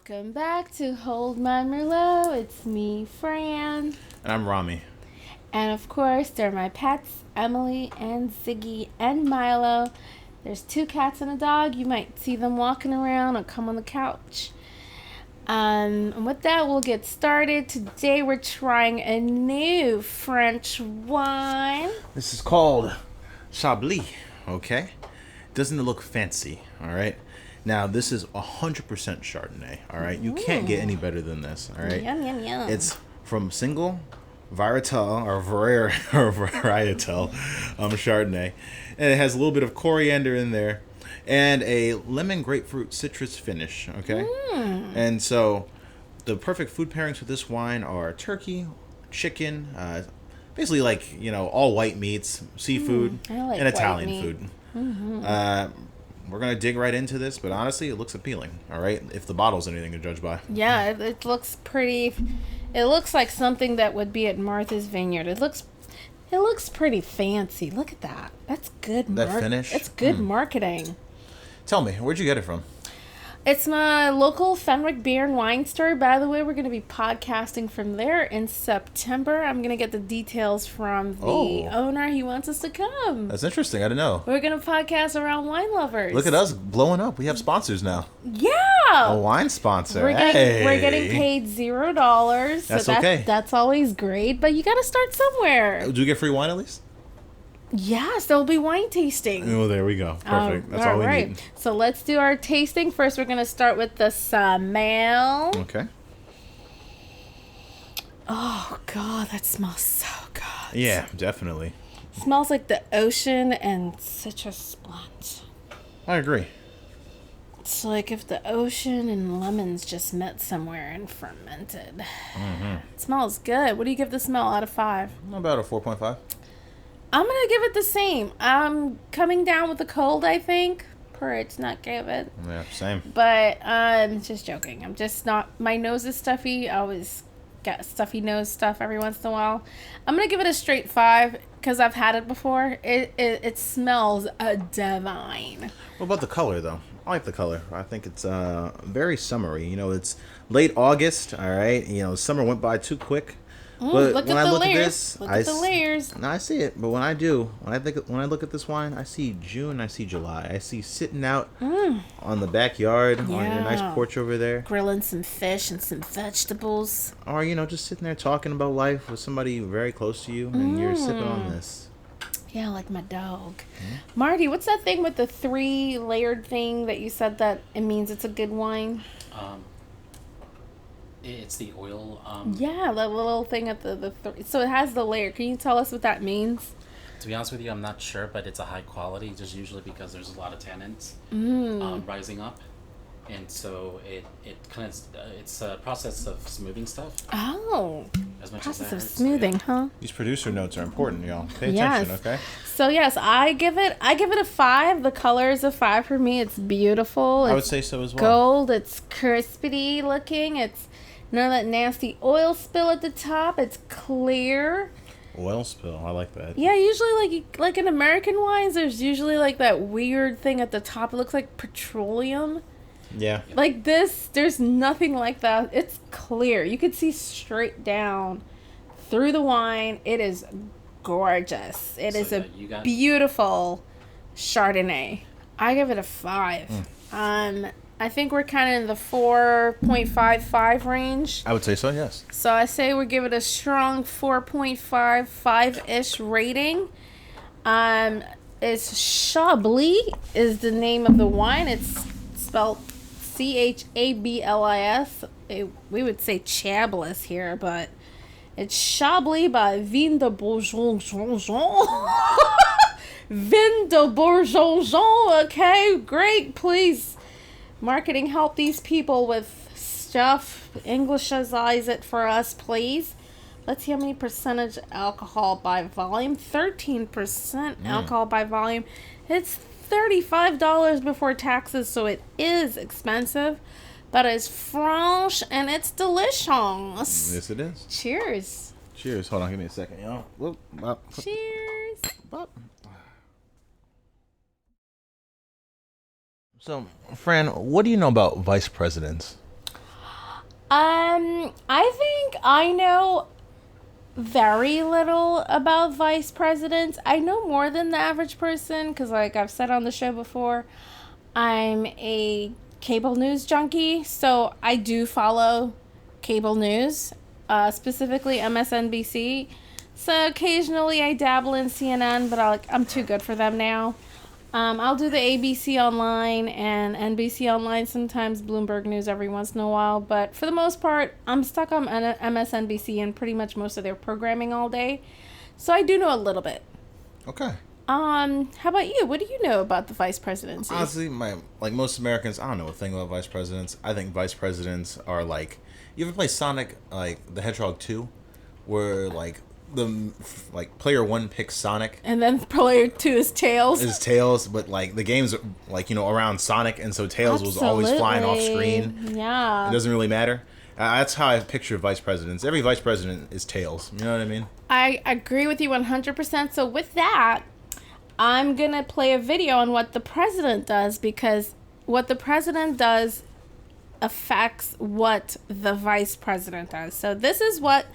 Welcome back to Hold My Merlot. It's me, Fran. And I'm Rami. And of course, they're my pets, Emily and Ziggy and Milo. There's 2 cats and a dog. You might see them walking around or come on the couch. And with that, we'll get started. Today, we're trying a new French wine. This is called Chablis, okay? Doesn't it look fancy, all right? Now, this is 100% Chardonnay, all right? You can't get any better than this, all right? Yum, yum, yum. It's from single varietal Chardonnay. And it has a little bit of coriander in there and a lemon grapefruit citrus finish, okay? And so the perfect food pairings with this wine are turkey, chicken, basically like, all white meats, seafood, I like and Italian white meat. food. We're going to dig right into this, but honestly, it looks appealing, all right? If the bottle's anything to judge by. Yeah, it looks pretty. It looks like something that would be at Martha's Vineyard. It looks pretty fancy. Look at that. That's good. That finish? It's good marketing. Tell me, where'd you get it from? It's my local Fenwick Beer and Wine store. By the way, we're going to be podcasting from there in September. I'm going to get the details from the owner. He wants us to come. That's interesting. I didn't know. We're going to podcast around wine lovers. Look at us blowing up. We have sponsors now. Yeah. A wine sponsor. We're getting paid $0. That's okay. That's always great, but you got to start somewhere. Do we get free wine at least? Yes, there'll be wine tasting. Oh, there we go. Perfect. That's all we need. So let's do our tasting. First, we're going to start with the smell. Okay. Oh, God, that smells so good. Yeah, definitely. Smells like the ocean and citrus blend. I agree. It's like if the ocean and lemons just met somewhere and fermented. It smells good. What do you give the smell out of 5? About a 4.5. I'm going to give it the same. I'm coming down with a cold, I think. It's not give it. Yeah, same. But just joking. I'm just not. My nose is stuffy. I always get stuffy nose stuff every once in a while. I'm going to give it a straight 5 because I've had it before. It smells divine. What about the color, though? I like the color. I think it's very summery. It's late August, all right? Summer went by too quick. But look when at I the look layers. at this, look at the layers. No, I see it. But when I look at this wine, I see June, I see July. I see sitting out on the backyard on your nice porch over there, grilling some fish and some vegetables, or just sitting there talking about life with somebody very close to you, and you're sipping on this. Yeah, like my dog. Marty, what's that thing with the 3-layered thing that you said that it means it's a good wine? It's the oil. Yeah, the little thing at so it has the layer. Can you tell us what that means? To be honest with you, I'm not sure, but it's a high quality, just usually because there's a lot of tannins rising up, and so it kind of it's a process of smoothing stuff. Oh, as much process as of smoothing, huh? These producer notes are important, y'all. Pay attention, okay? So yes, I give it a 5. The color is a 5 for me. It's beautiful. I would say so as well. Gold. It's crispy looking. It's none of that nasty oil spill at the top. It's clear. Oil spill. I like that. Yeah, usually like in American wines, there's usually like that weird thing at the top. It looks like petroleum. Yeah. Like this, there's nothing like that. It's clear. You can see straight down through the wine. It is gorgeous. It is a beautiful Chardonnay. I give it a 5. I think we're kind of in the 4.55 range. I would say so, yes. So I say we give it a strong 4.5, 5-ish rating. It's Chablis is the name of the wine. It's spelled Chablis. We would say Chablis here, but it's Chablis by Vin de Bourgogne. Vin de Bourgogne. Okay, great. Please, marketing, help these people with stuff. Englishisize it for us, please. Let's see how many percentage alcohol by volume. 13% alcohol by volume. It's $35 before taxes, so it is expensive, but it's French and it's delicious. Yes, it is. Cheers. Cheers. Hold on, give me a second, y'all. Cheers. So, Fran, what do you know about vice presidents? I think I know very little about vice presidents. I know more than the average person because, like I've said on the show before, I'm a cable news junkie, so I do follow cable news, specifically MSNBC. So occasionally I dabble in CNN, but I'm too good for them now. I'll do the ABC Online and NBC Online, sometimes Bloomberg News every once in a while, but for the most part, I'm stuck on MSNBC and pretty much most of their programming all day. So I do know a little bit. Okay. How about you? What do you know about the vice presidency? Honestly, like most Americans, I don't know a thing about vice presidents. I think vice presidents are like, you ever play Sonic, like the Hedgehog 2, where like player 1 picks Sonic, and then player 2 is Tails. Is Tails, but like the game's like around Sonic, and so Tails was always flying off screen. Yeah, it doesn't really matter. That's how I picture vice presidents. Every vice president is Tails. You know what I mean? I agree with you 100%. So with that, I'm going to play a video on what the president does, because what the president does affects what the vice president does. So this is what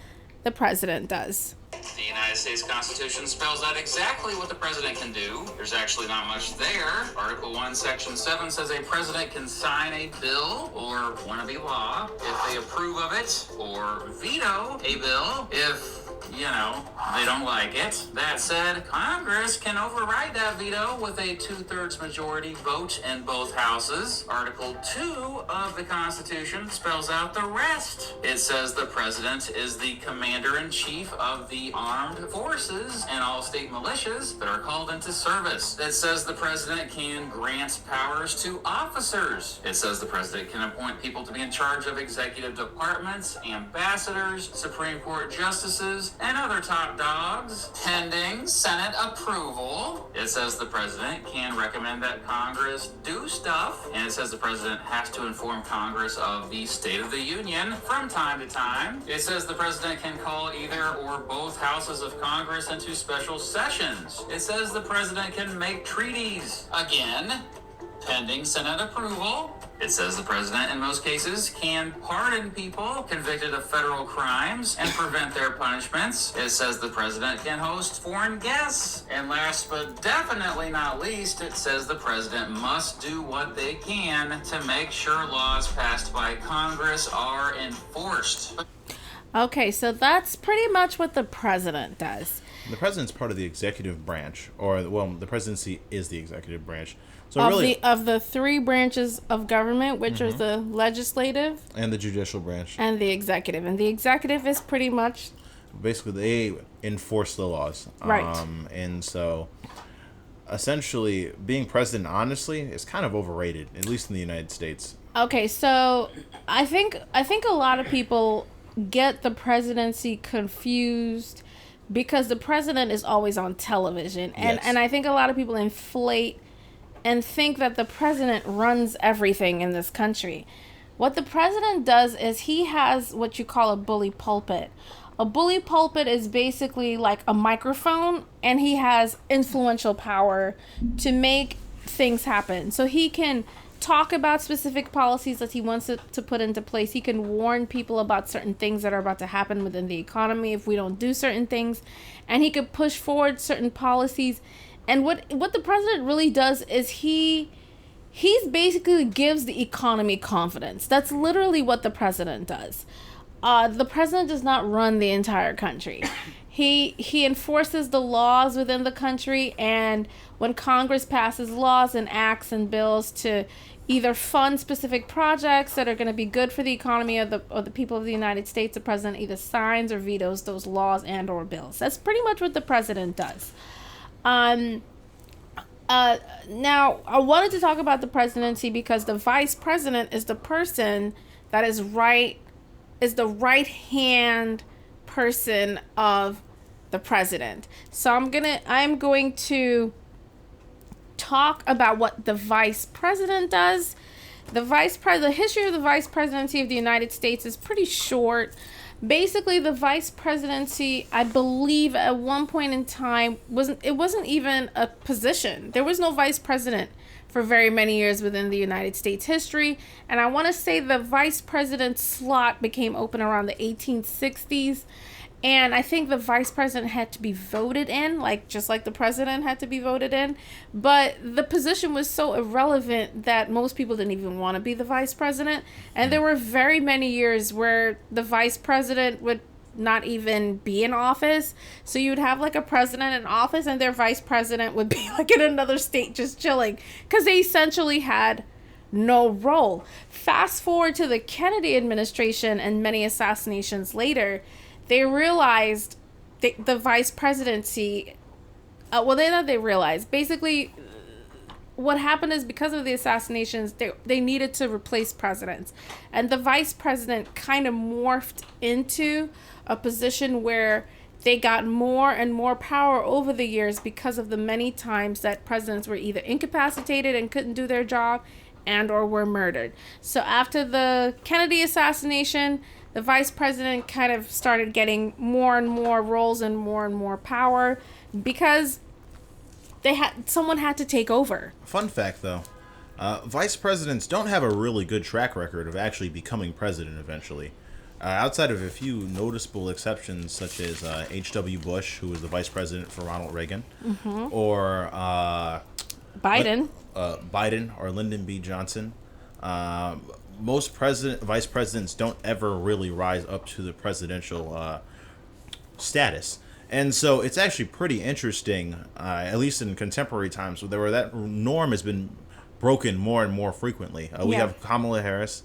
the president does. The United States Constitution spells out exactly what the president can do. There's actually not much there. Article 1, Section 7 says a president can sign a bill or wannabe law if they approve of it, or veto a bill if they don't like it. That said, Congress can override that veto with a 2/3 majority vote in both houses. Article 2 of the Constitution spells out the rest. It says the president is the commander-in-chief of the armed forces and all state militias that are called into service. It says the president can grant powers to officers. It says the president can appoint people to be in charge of executive departments, ambassadors, Supreme Court justices, and other top dogs, pending Senate approval. It says the president can recommend that Congress do stuff, and it says the president has to inform Congress of the State of the Union from time to time. It says the president can call either or both houses of Congress into special sessions. It says the president can make treaties, again, pending Senate approval. It says the president, in most cases, can pardon people convicted of federal crimes and prevent their punishments. It says the president can host foreign guests. And last but definitely not least, it says the president must do what they can to make sure laws passed by Congress are enforced. Okay, so that's pretty much what the president does. The president's part of the executive branch, the presidency is the executive branch. So of the three branches of government, which are the legislative and the judicial branch and the executive. And the executive is pretty much basically they enforce the laws. Right. And so essentially being president, honestly, is kind of overrated, at least in the United States. Okay, so I think a lot of people get the presidency confused because the president is always on television. And I think a lot of people inflate and think that the president runs everything in this country. What the president does is he has what you call a bully pulpit. A bully pulpit is basically like a microphone, and he has influential power to make things happen. So he can talk about specific policies that he wants to put into place. He can warn people about certain things that are about to happen within the economy if we don't do certain things. And he could push forward certain policies. And what the president really does is he's basically gives the economy confidence. That's literally what the president does. The president does not run the entire country. He enforces the laws within the country, and when Congress passes laws and acts and bills to either fund specific projects that are going to be good for the economy of the people of the United States, the president either signs or vetoes those laws and or bills. That's pretty much what the president does. Now, I wanted to talk about the presidency because the vice president is the person that is the right hand person of the president. So I'm going to talk about what the vice president does. The history of the vice presidency of the United States is pretty short. Basically, the vice presidency, I believe, at one point in time wasn't even a position. There was no vice president for very many years within the United States history. And I want to say the vice president slot became open around the 1860s. And I think the vice president had to be voted in, like just like the president had to be voted in. But the position was so irrelevant that most people didn't even want to be the vice president. And there were very many years where the vice president would not even be in office. So you would have like a president in office and their vice president would be like in another state just chilling, because they essentially had no role. Fast forward to the Kennedy administration and many assassinations later, they realized the vice presidency, they realized, basically what happened is because of the assassinations, they needed to replace presidents. And the vice president kind of morphed into a position where they got more and more power over the years because of the many times that presidents were either incapacitated and couldn't do their job and or were murdered. So after the Kennedy assassination, the vice president kind of started getting more and more roles and more power because someone had to take over. Fun fact, though, vice presidents don't have a really good track record of actually becoming president eventually. Outside of a few noticeable exceptions, such as H.W. Bush, who was the vice president for Ronald Reagan, or Biden or Lyndon B. Johnson. Most vice presidents don't ever really rise up to the presidential status. And so it's actually pretty interesting, at least in contemporary times, where that norm has been broken more and more frequently. We have Kamala Harris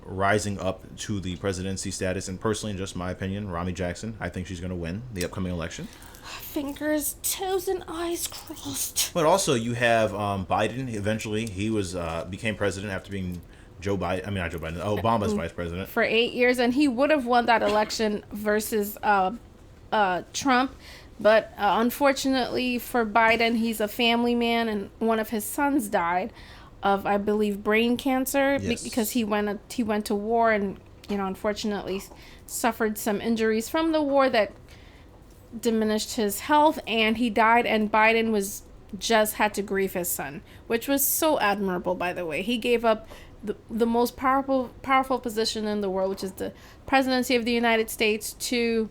rising up to the presidency status, and personally, in just my opinion, Romney Jackson, I think she's going to win the upcoming election. Fingers, toes, and eyes crossed. But also, you have Biden. Eventually, he became president after being Obama's vice president for 8 years, and he would have won that election versus Trump. But unfortunately for Biden, he's a family man, and one of his sons died of, I believe, brain cancer. Yes. Because he went to war and, unfortunately suffered some injuries from the war that diminished his health, and he died. And Biden just had to grieve his son, which was so admirable, by the way. He gave up the most powerful position in the world, which is the presidency of the United States, to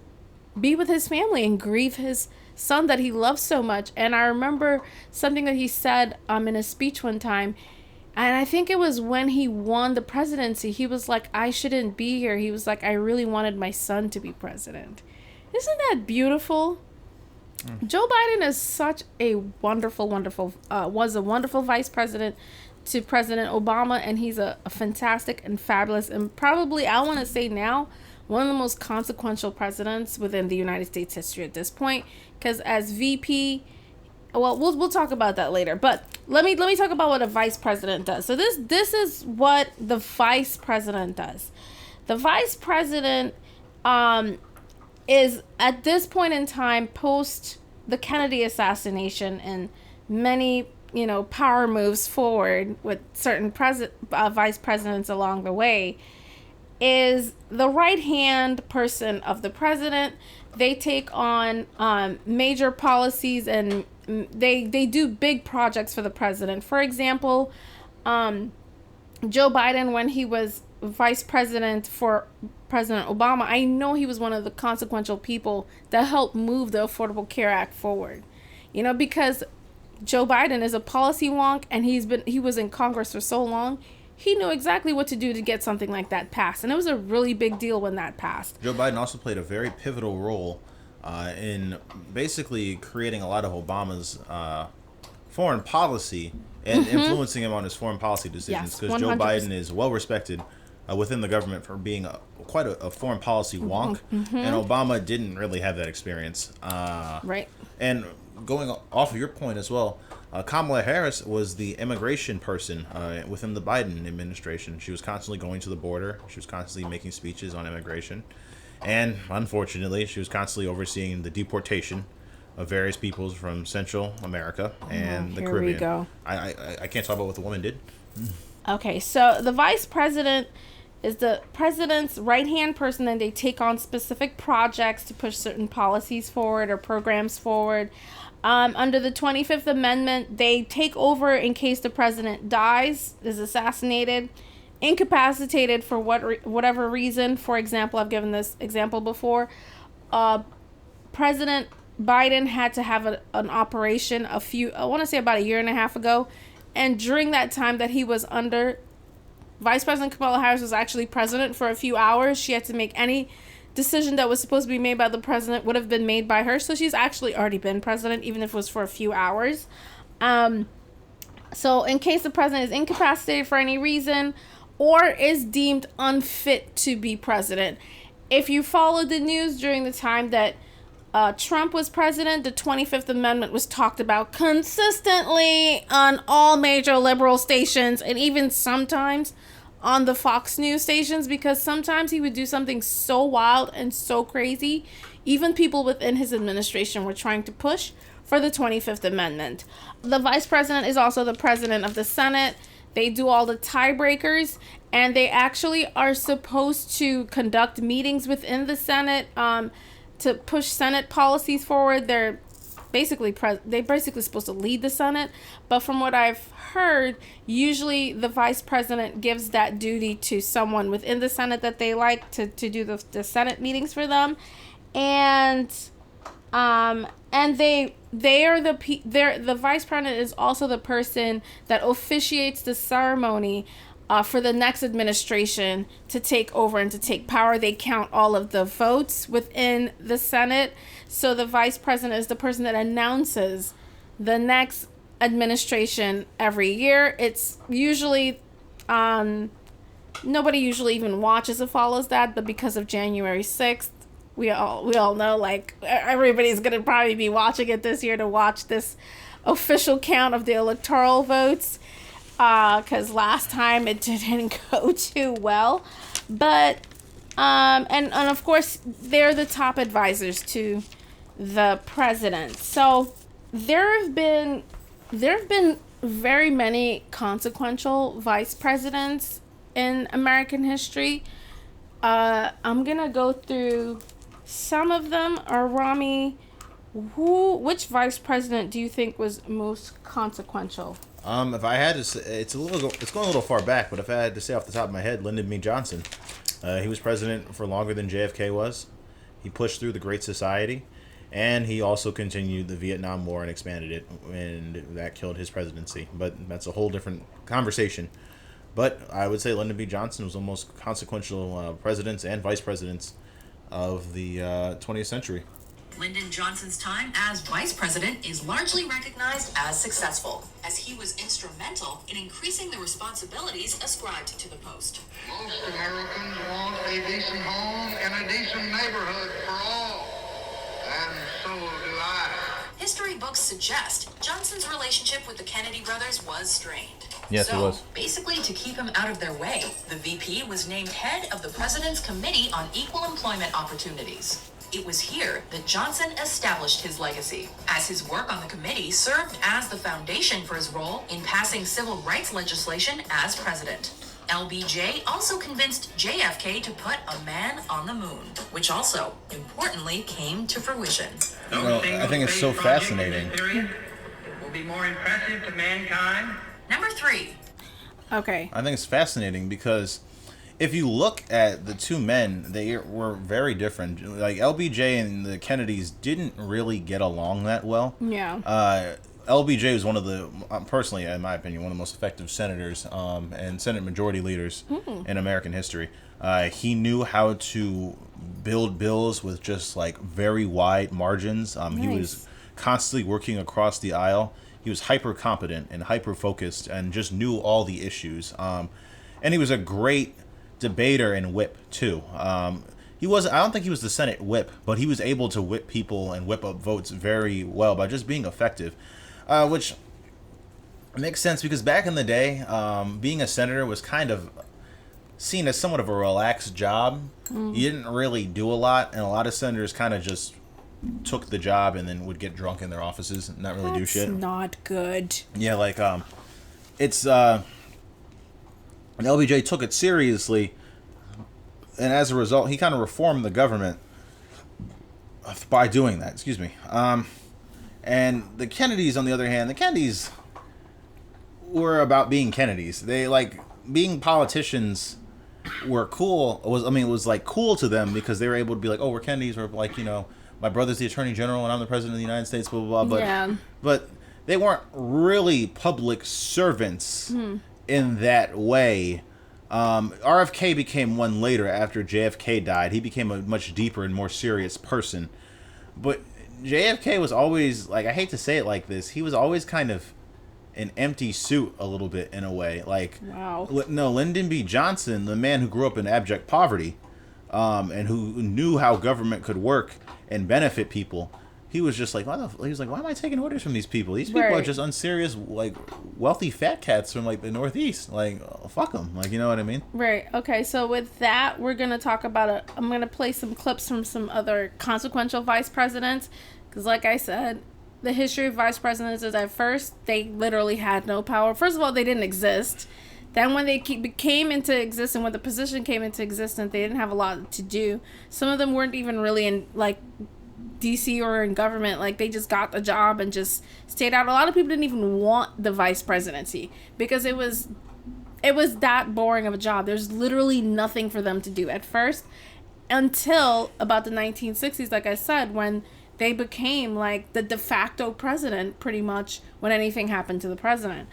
be with his family and grieve his son that he loves so much. And I remember something that he said in a speech one time, and I think it was when he won the presidency. He was like, I shouldn't be here. He was like, I really wanted my son to be president. Isn't that beautiful? Joe Biden is such a was a wonderful vice president to President Obama, and he's a fantastic and fabulous, and probably, I want to say now, one of the most consequential presidents within the United States history at this point. Because as VP, we'll talk about that later. But let me talk about what a vice president does. So this is what the vice president does. The vice president is, at this point in time, post the Kennedy assassination and many power moves forward with certain vice presidents along the way, is the right-hand person of the president. They take on major policies, and they do big projects for the president. For example, Joe Biden, when he was vice president for President Obama, I know he was one of the consequential people that helped move the Affordable Care Act forward. Because Joe Biden is a policy wonk, and he was in Congress for so long. He knew exactly what to do to get something like that passed. And it was a really big deal when that passed. Joe Biden also played a very pivotal role in basically creating a lot of Obama's foreign policy and influencing him on his foreign policy decisions. Because Joe Biden is well respected within the government for being quite a foreign policy wonk. And Obama didn't really have that experience. Right. And going off of your point as well, Kamala Harris was the immigration person within the Biden administration. She was constantly going to the border. She was constantly making speeches on immigration. And unfortunately, she was constantly overseeing the deportation of various peoples from Central America and the Caribbean. Here we go. I can't talk about what the woman did. Okay, so the vice president, is the president's right-hand person, and they take on specific projects to push certain policies forward or programs forward. Under the 25th Amendment, they take over in case the president dies, is assassinated, incapacitated for whatever reason. For example, I've given this example before. President Biden had to have an operation I want to say about a year and a half ago. And during that time that he was under, Vice President Kamala Harris was actually president for a few hours. She had to make any decision that was supposed to be made by the president would have been made by her. So she's actually already been president, even if it was for a few hours. So in case the president is incapacitated for any reason or is deemed unfit to be president. If you followed the news during the time that Trump was president, the 25th Amendment was talked about consistently on all major liberal stations and even sometimes on the Fox News stations, because sometimes he would do something so wild and so crazy, even people within his administration were trying to push for the 25th Amendment. The vice president is also the president of the Senate. They do all the tiebreakers, and they actually are supposed to conduct meetings within the Senate to push Senate policies forward. They're basically supposed to lead the Senate, but from what I've heard, usually the vice president gives that duty to someone within the Senate that they like to do the Senate meetings for them, and the vice president is also the person that officiates the ceremony for the next administration to take over and to take power. They count all of the votes within the Senate. So the vice president is the person that announces the next administration every year. It's usually, nobody usually even watches or follows that, but because of January 6th, we all know, like, everybody's going to probably be watching it this year to watch this official count of the electoral votes. Because last time it didn't go too well, but and of course they're the top advisors to the president. So there have been very many consequential vice presidents in American history. I'm gonna go through some of them. Rami, which vice president do you think was most consequential? If I had to say, it's going a little far back, but if I had to say off the top of my head, Lyndon B. Johnson. He was president for longer than JFK was. He pushed through the Great Society, and he also continued the Vietnam War and expanded it, and that killed his presidency. But that's a whole different conversation. But I would say Lyndon B. Johnson was the most consequential presidents and vice presidents of the 20th century. Lyndon Johnson's time as vice president is largely recognized as successful, as he was instrumental in increasing the responsibilities ascribed to the post. Most Americans want a decent home and a decent neighborhood for all, and so do I. History books suggest Johnson's relationship with the Kennedy brothers was strained. Yes, it was. Basically, to keep him out of their way, the VP was named head of the President's Committee on Equal Employment Opportunities. It was here that Johnson established his legacy, as his work on the committee served as the foundation for his role in passing civil rights legislation as president. LBJ also convinced JFK to put a man on the moon, which also, importantly, came to fruition. Well, I think it's so fascinating. It will be more impressive to mankind. Number 3. Okay. I think it's fascinating because if you look at the two men, they were very different. Like, LBJ and the Kennedys didn't really get along that well. Yeah. LBJ was one of the, personally, in my opinion, one of the most effective senators and Senate majority leaders in American history. He knew how to build bills with just, like, very wide margins. He was constantly working across the aisle. He was hyper competent and hyper focused and just knew all the issues. And he was a great debater and whip too. I don't think he was the Senate whip, but he was able to whip people and whip up votes very well by just being effective, which makes sense because back in the day, being a senator was kind of seen as somewhat of a relaxed job. You didn't really do a lot, and a lot of senators kind of just took the job and then would get drunk in their offices and not really do shit. That's not good. Yeah, like, it's, and LBJ took it seriously, and as a result, he kind of reformed the government by doing that. Excuse me. And the Kennedys, on the other hand, the Kennedys were about being Kennedys. They like being politicians were cool. It was like cool to them because they were able to be like, oh, we're Kennedys. We're like, my brother's the Attorney General and I'm the President of the United States. Blah blah blah. But they weren't really public servants in that way. RFK became one later after JFK died. He became a much deeper and more serious person. But JFK was always, like, I hate to say it like this, he was always kind of an empty suit a little bit in a way. Like, wow. No, Lyndon B. Johnson, the man who grew up in abject poverty, and who knew how government could work and benefit people, he was just like, he was like, why am I taking orders from these people? These people are just unserious, like, wealthy fat cats from, like, the Northeast. Like, fuck them. Like, you know what I mean? Right. Okay, so with that, we're going to talk about I'm going to play some clips from some other consequential vice presidents. Because, like I said, the history of vice presidents is at first, they literally had no power. First of all, they didn't exist. Then when they became into existence, when the position came into existence, they didn't have a lot to do. Some of them weren't even really in, like, DC or in government. Like, they just got the job and just stayed out. A lot of people didn't even want the vice presidency because it was that boring of a job. There's literally nothing for them to do at first until about the 1960s, like I said, when they became like the de facto president pretty much when anything happened to the president.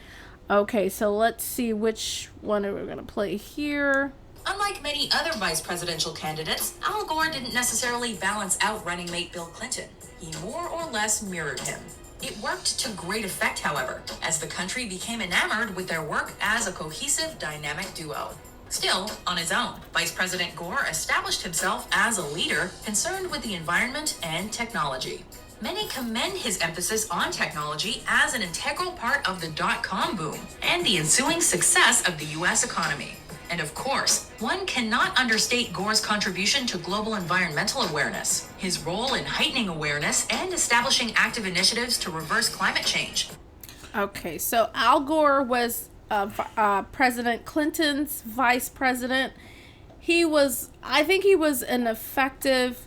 Okay, so let's see which one are we going to play here. Unlike many other vice presidential candidates, Al Gore didn't necessarily balance out running mate Bill Clinton. He more or less mirrored him. It worked to great effect, however, as the country became enamored with their work as a cohesive, dynamic duo. Still, on his own, Vice President Gore established himself as a leader concerned with the environment and technology. Many commend his emphasis on technology as an integral part of the dot-com boom and the ensuing success of the U.S. economy. And of course, one cannot understate Gore's contribution to global environmental awareness, his role in heightening awareness and establishing active initiatives to reverse climate change. Okay, so Al Gore was President Clinton's vice president. I think he was an effective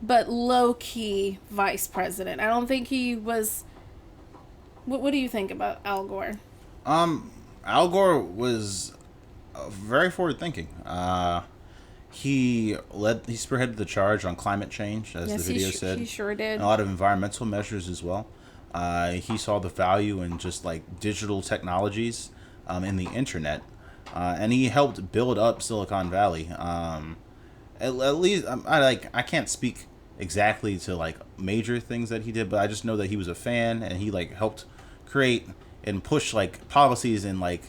but low-key vice president. I don't think he was... What do you think about Al Gore? Al Gore was very forward-thinking. He spearheaded the charge on climate change, as the video said. He sure did. And a lot of environmental measures as well. He saw the value in just like digital technologies, in the internet, and he helped build up Silicon Valley. At least I can't speak exactly to like major things that he did, but I just know that he was a fan and he like helped create and push like policies and like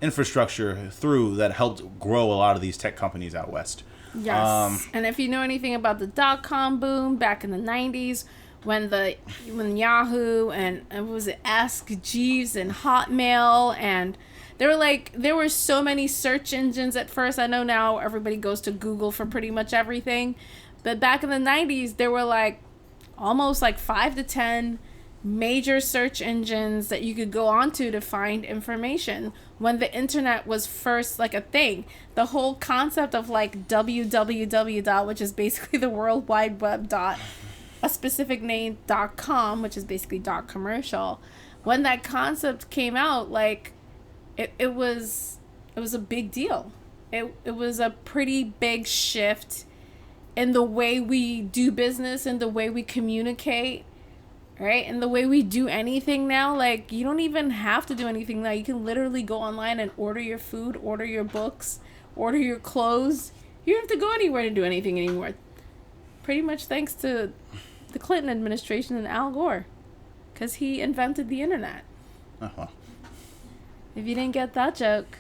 infrastructure through that helped grow a lot of these tech companies out west. Yes. And if you know anything about the dot-com boom back in the 90s, when Yahoo and what was it, Ask Jeeves and Hotmail, and there were so many search engines at first. I know now everybody goes to Google for pretty much everything, but back in the 90s there were like almost like 5 to 10 major search engines that you could go onto to find information when the internet was first like a thing. The whole concept of like www, which is basically the World Wide Web a specific name .com, which is basically .commercial. When that concept came out, like it was a big deal. It was a pretty big shift in the way we do business and the way we communicate, right? And the way we do anything now. Like, you don't even have to do anything now. You can literally go online and order your food, order your books, order your clothes. You don't have to go anywhere to do anything anymore. Pretty much thanks to the Clinton administration and Al Gore, because he invented the internet. Uh-huh. If you didn't get that joke,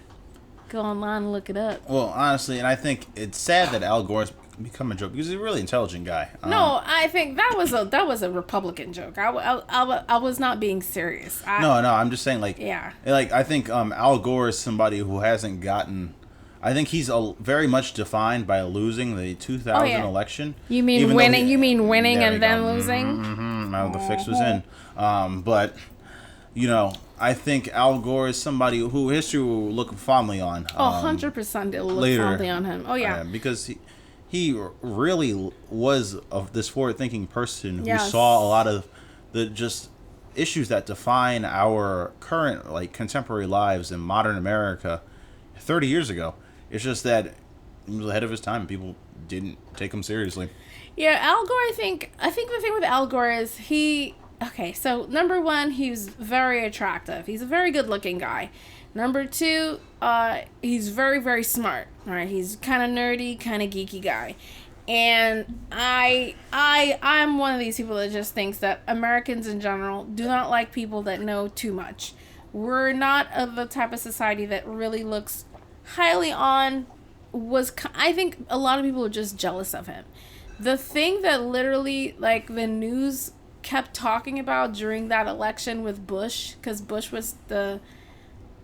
go online and look it up. Well, honestly, and I think it's sad that Al Gore's become a joke because he's a really intelligent guy. No, I think that was a Republican joke. I was not being serious. No, I'm just saying, like, yeah, like I think Al Gore is somebody who hasn't gotten. I think he's very much defined by losing the 2000 election. You mean winning? You mean winning and then losing? Now the fix was in. But I think Al Gore is somebody who history will look fondly on. 100% it will look fondly on him. Oh, yeah. Because he really was this forward-thinking person who Yes. saw a lot of the just issues that define our current, like, contemporary lives in modern America 30 years ago. It's just that he was ahead of his time. People didn't take him seriously. Yeah, Al Gore, I think the thing with Al Gore is okay, so number one, he's very attractive. He's a very good-looking guy. Number two, he's very, very smart. All right, he's kind of nerdy, kind of geeky guy. And I'm one of these people that just thinks that Americans in general do not like people that know too much. We're not of the type of society that really looks highly on. I think a lot of people are just jealous of him. The thing that literally, like, the news kept talking about during that election with Bush, because Bush was the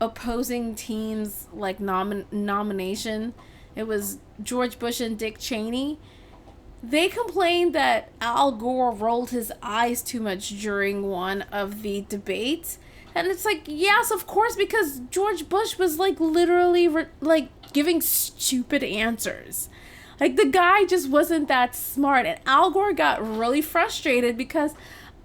opposing team's, like, nomination. It was George Bush and Dick Cheney. They complained that Al Gore rolled his eyes too much during one of the debates. And it's like, yes, of course, because George Bush was, like, literally, giving stupid answers. Like, the guy just wasn't that smart. And Al Gore got really frustrated because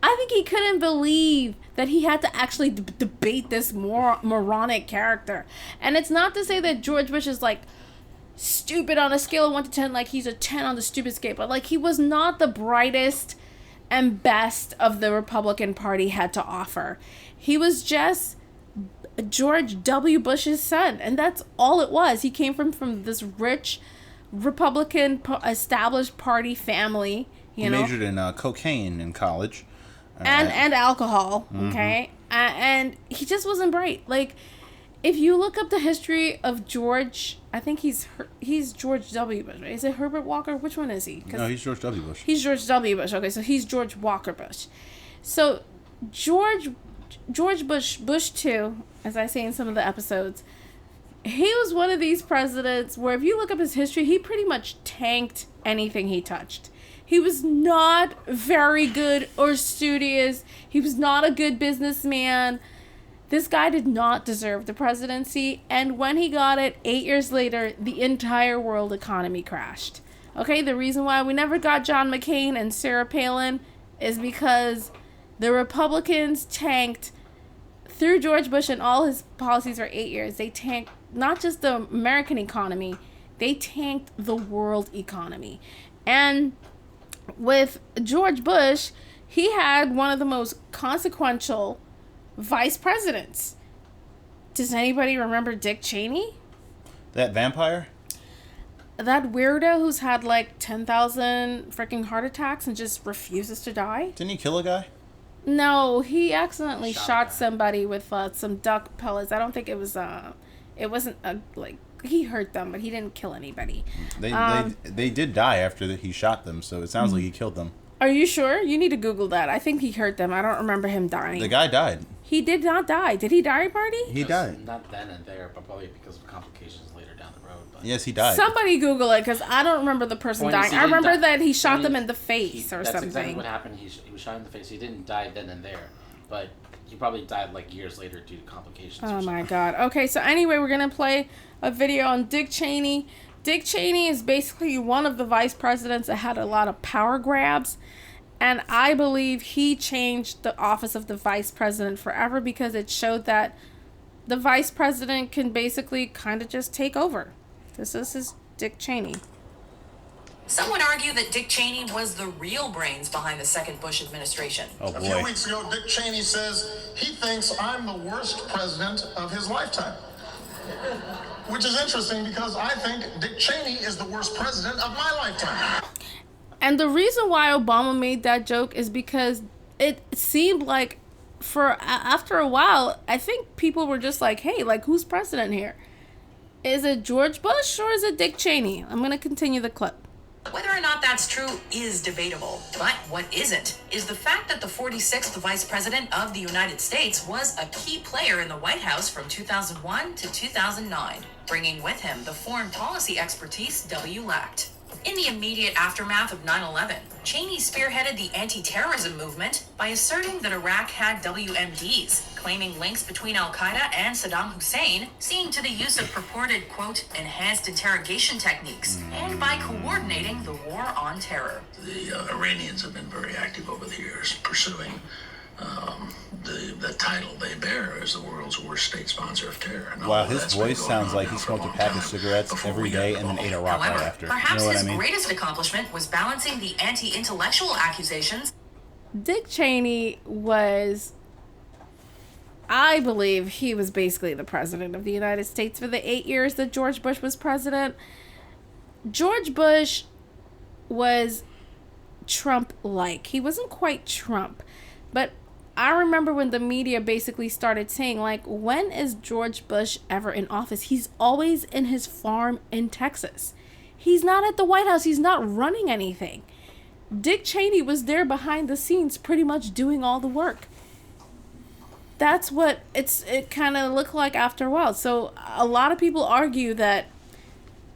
I think he couldn't believe that he had to actually debate this moronic character. And it's not to say that George Bush is, like, stupid on a scale of 1 to 10, like he's a 10 on the stupid scale. But, like, he was not the brightest and best of the Republican Party had to offer. He was just George W. Bush's son. And that's all it was. He came from this rich Republican established party family, you know. He majored in cocaine in college. And alcohol, okay? And he just wasn't bright. Like, if you look up the history of George, I think he's George W. Bush, right? Is it Herbert Walker? Which one is he? No, he's George W. Bush. He's George W. Bush. Okay, so he's George Walker Bush. So George Bush 2, as I say in some of the episodes, he was one of these presidents where if you look up his history, he pretty much tanked anything he touched. He was not very good or studious. He was not a good businessman. This guy did not deserve the presidency. And when he got it, 8 years later, the entire world economy crashed. Okay, the reason why we never got John McCain and Sarah Palin is because the Republicans tanked through George Bush and all his policies for 8 years. They tanked not just the American economy, they tanked the world economy. And with George Bush, he had one of the most consequential vice presidents. Does anybody remember Dick Cheney? That vampire? That weirdo who's had like 10,000 freaking heart attacks and just refuses to die? Didn't he kill a guy? No, he accidentally shot somebody with some duck pellets. I don't think it wasn't like he hurt them, but he didn't kill anybody. They did die after he shot them, so it sounds like he killed them. Are you sure? You need to Google that. I think he hurt them. I don't remember him dying. The guy died. He did not die. Did he die, Marty? He died. Not then and there, but probably because of complications later down the road. But Yes, he died. Somebody Google it, because I don't remember the person Well, dying. he I remember didn't die. that he shot them in the face or that's something. exactly what happened. He was shot in the face. He didn't die then and there, but he probably died like years later due to complications. Oh my god. Okay, so anyway, we're going to play a video on Dick Cheney. Dick Cheney is basically one of the vice presidents that had a lot of power grabs. And I believe he changed the office of the vice president forever because it showed that the vice president can basically kind of just take over. This is Dick Cheney. Some would argue that Dick Cheney was the real brains behind the second Bush administration. Oh A few boy. weeks ago, Dick Cheney says he thinks I'm the worst president of his lifetime. Which is interesting because I think Dick Cheney is the worst president of my lifetime. And the reason why Obama made that joke is because it seemed like after a while, I think people were just like, hey, like, who's president here? Is it George Bush or is it Dick Cheney? I'm going to continue the clip. Whether or not that's true is debatable, but what isn't is the fact that the 46th Vice President of the United States was a key player in the White House from 2001 to 2009, bringing with him the foreign policy expertise W lacked. In the immediate aftermath of 9/11, Cheney spearheaded the anti-terrorism movement by asserting that Iraq had WMDs, claiming links between al-Qaeda and Saddam Hussein, seeing to the use of purported, quote, enhanced interrogation techniques, and by coordinating the war on terror. The Iranians have been very active over the years pursuing the title they bear as the world's worst state sponsor of terror. And wow, his voice sounds like he smoked a pack of cigarettes every day and then ate a rock right after. Perhaps You know what his I mean? greatest accomplishment was balancing the anti-intellectual accusations. Dick Cheney was, I believe he was basically the president of the United States for the 8 years that George Bush was president. George Bush was Trump-like. He wasn't quite Trump, but I remember when the media basically started saying, like, when is George Bush ever in office? He's always in his farm in Texas. He's not at the White House. He's not running anything. Dick Cheney was there behind the scenes pretty much doing all the work. That's what it kind of looked like after a while. So a lot of people argue that,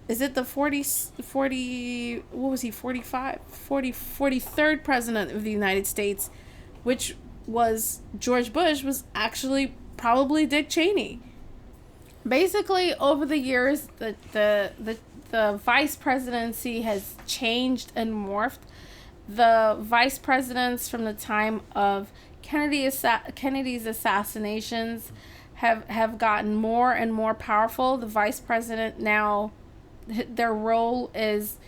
is it the 43rd president of the United States, which was George Bush, was actually probably Dick Cheney. Basically, over the years, the vice presidency has changed and morphed. The vice presidents from the time of Kennedy's assassinations have gotten more and more powerful. The vice president now, their role is,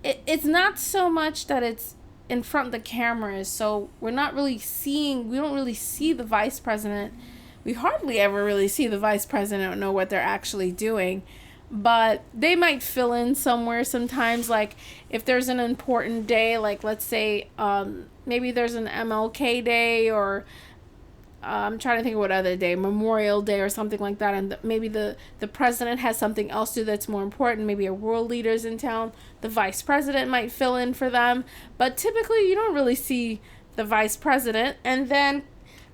it's not so much that it's in front of the cameras, so we don't really see the vice president. We hardly ever really see the vice president or know what they're actually doing, but they might fill in somewhere sometimes, like if there's an important day, like let's say maybe there's an MLK day, or I'm trying to think of what other day, Memorial Day or something like that, and maybe the president has something else to do that's more important, maybe a world leader's in town, the vice president might fill in for them, but typically you don't really see the vice president. And then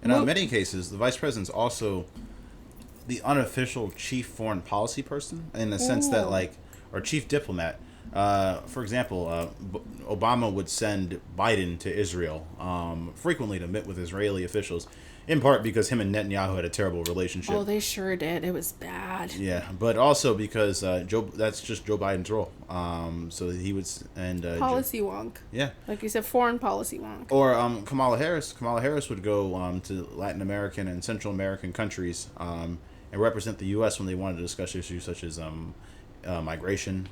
in many cases, the vice president's also the unofficial chief foreign policy person, in the sense that, like, or chief diplomat. For example, Obama would send Biden to Israel frequently to meet with Israeli officials, in part because him and Netanyahu had a terrible relationship. Oh, they sure did. It was bad. Yeah, but also because that's just Joe Biden's role. So he would policy wonk. Yeah, like you said, foreign policy wonk. Or Kamala Harris. Kamala Harris would go to Latin American and Central American countries and represent the U.S. when they wanted to discuss issues such as migration,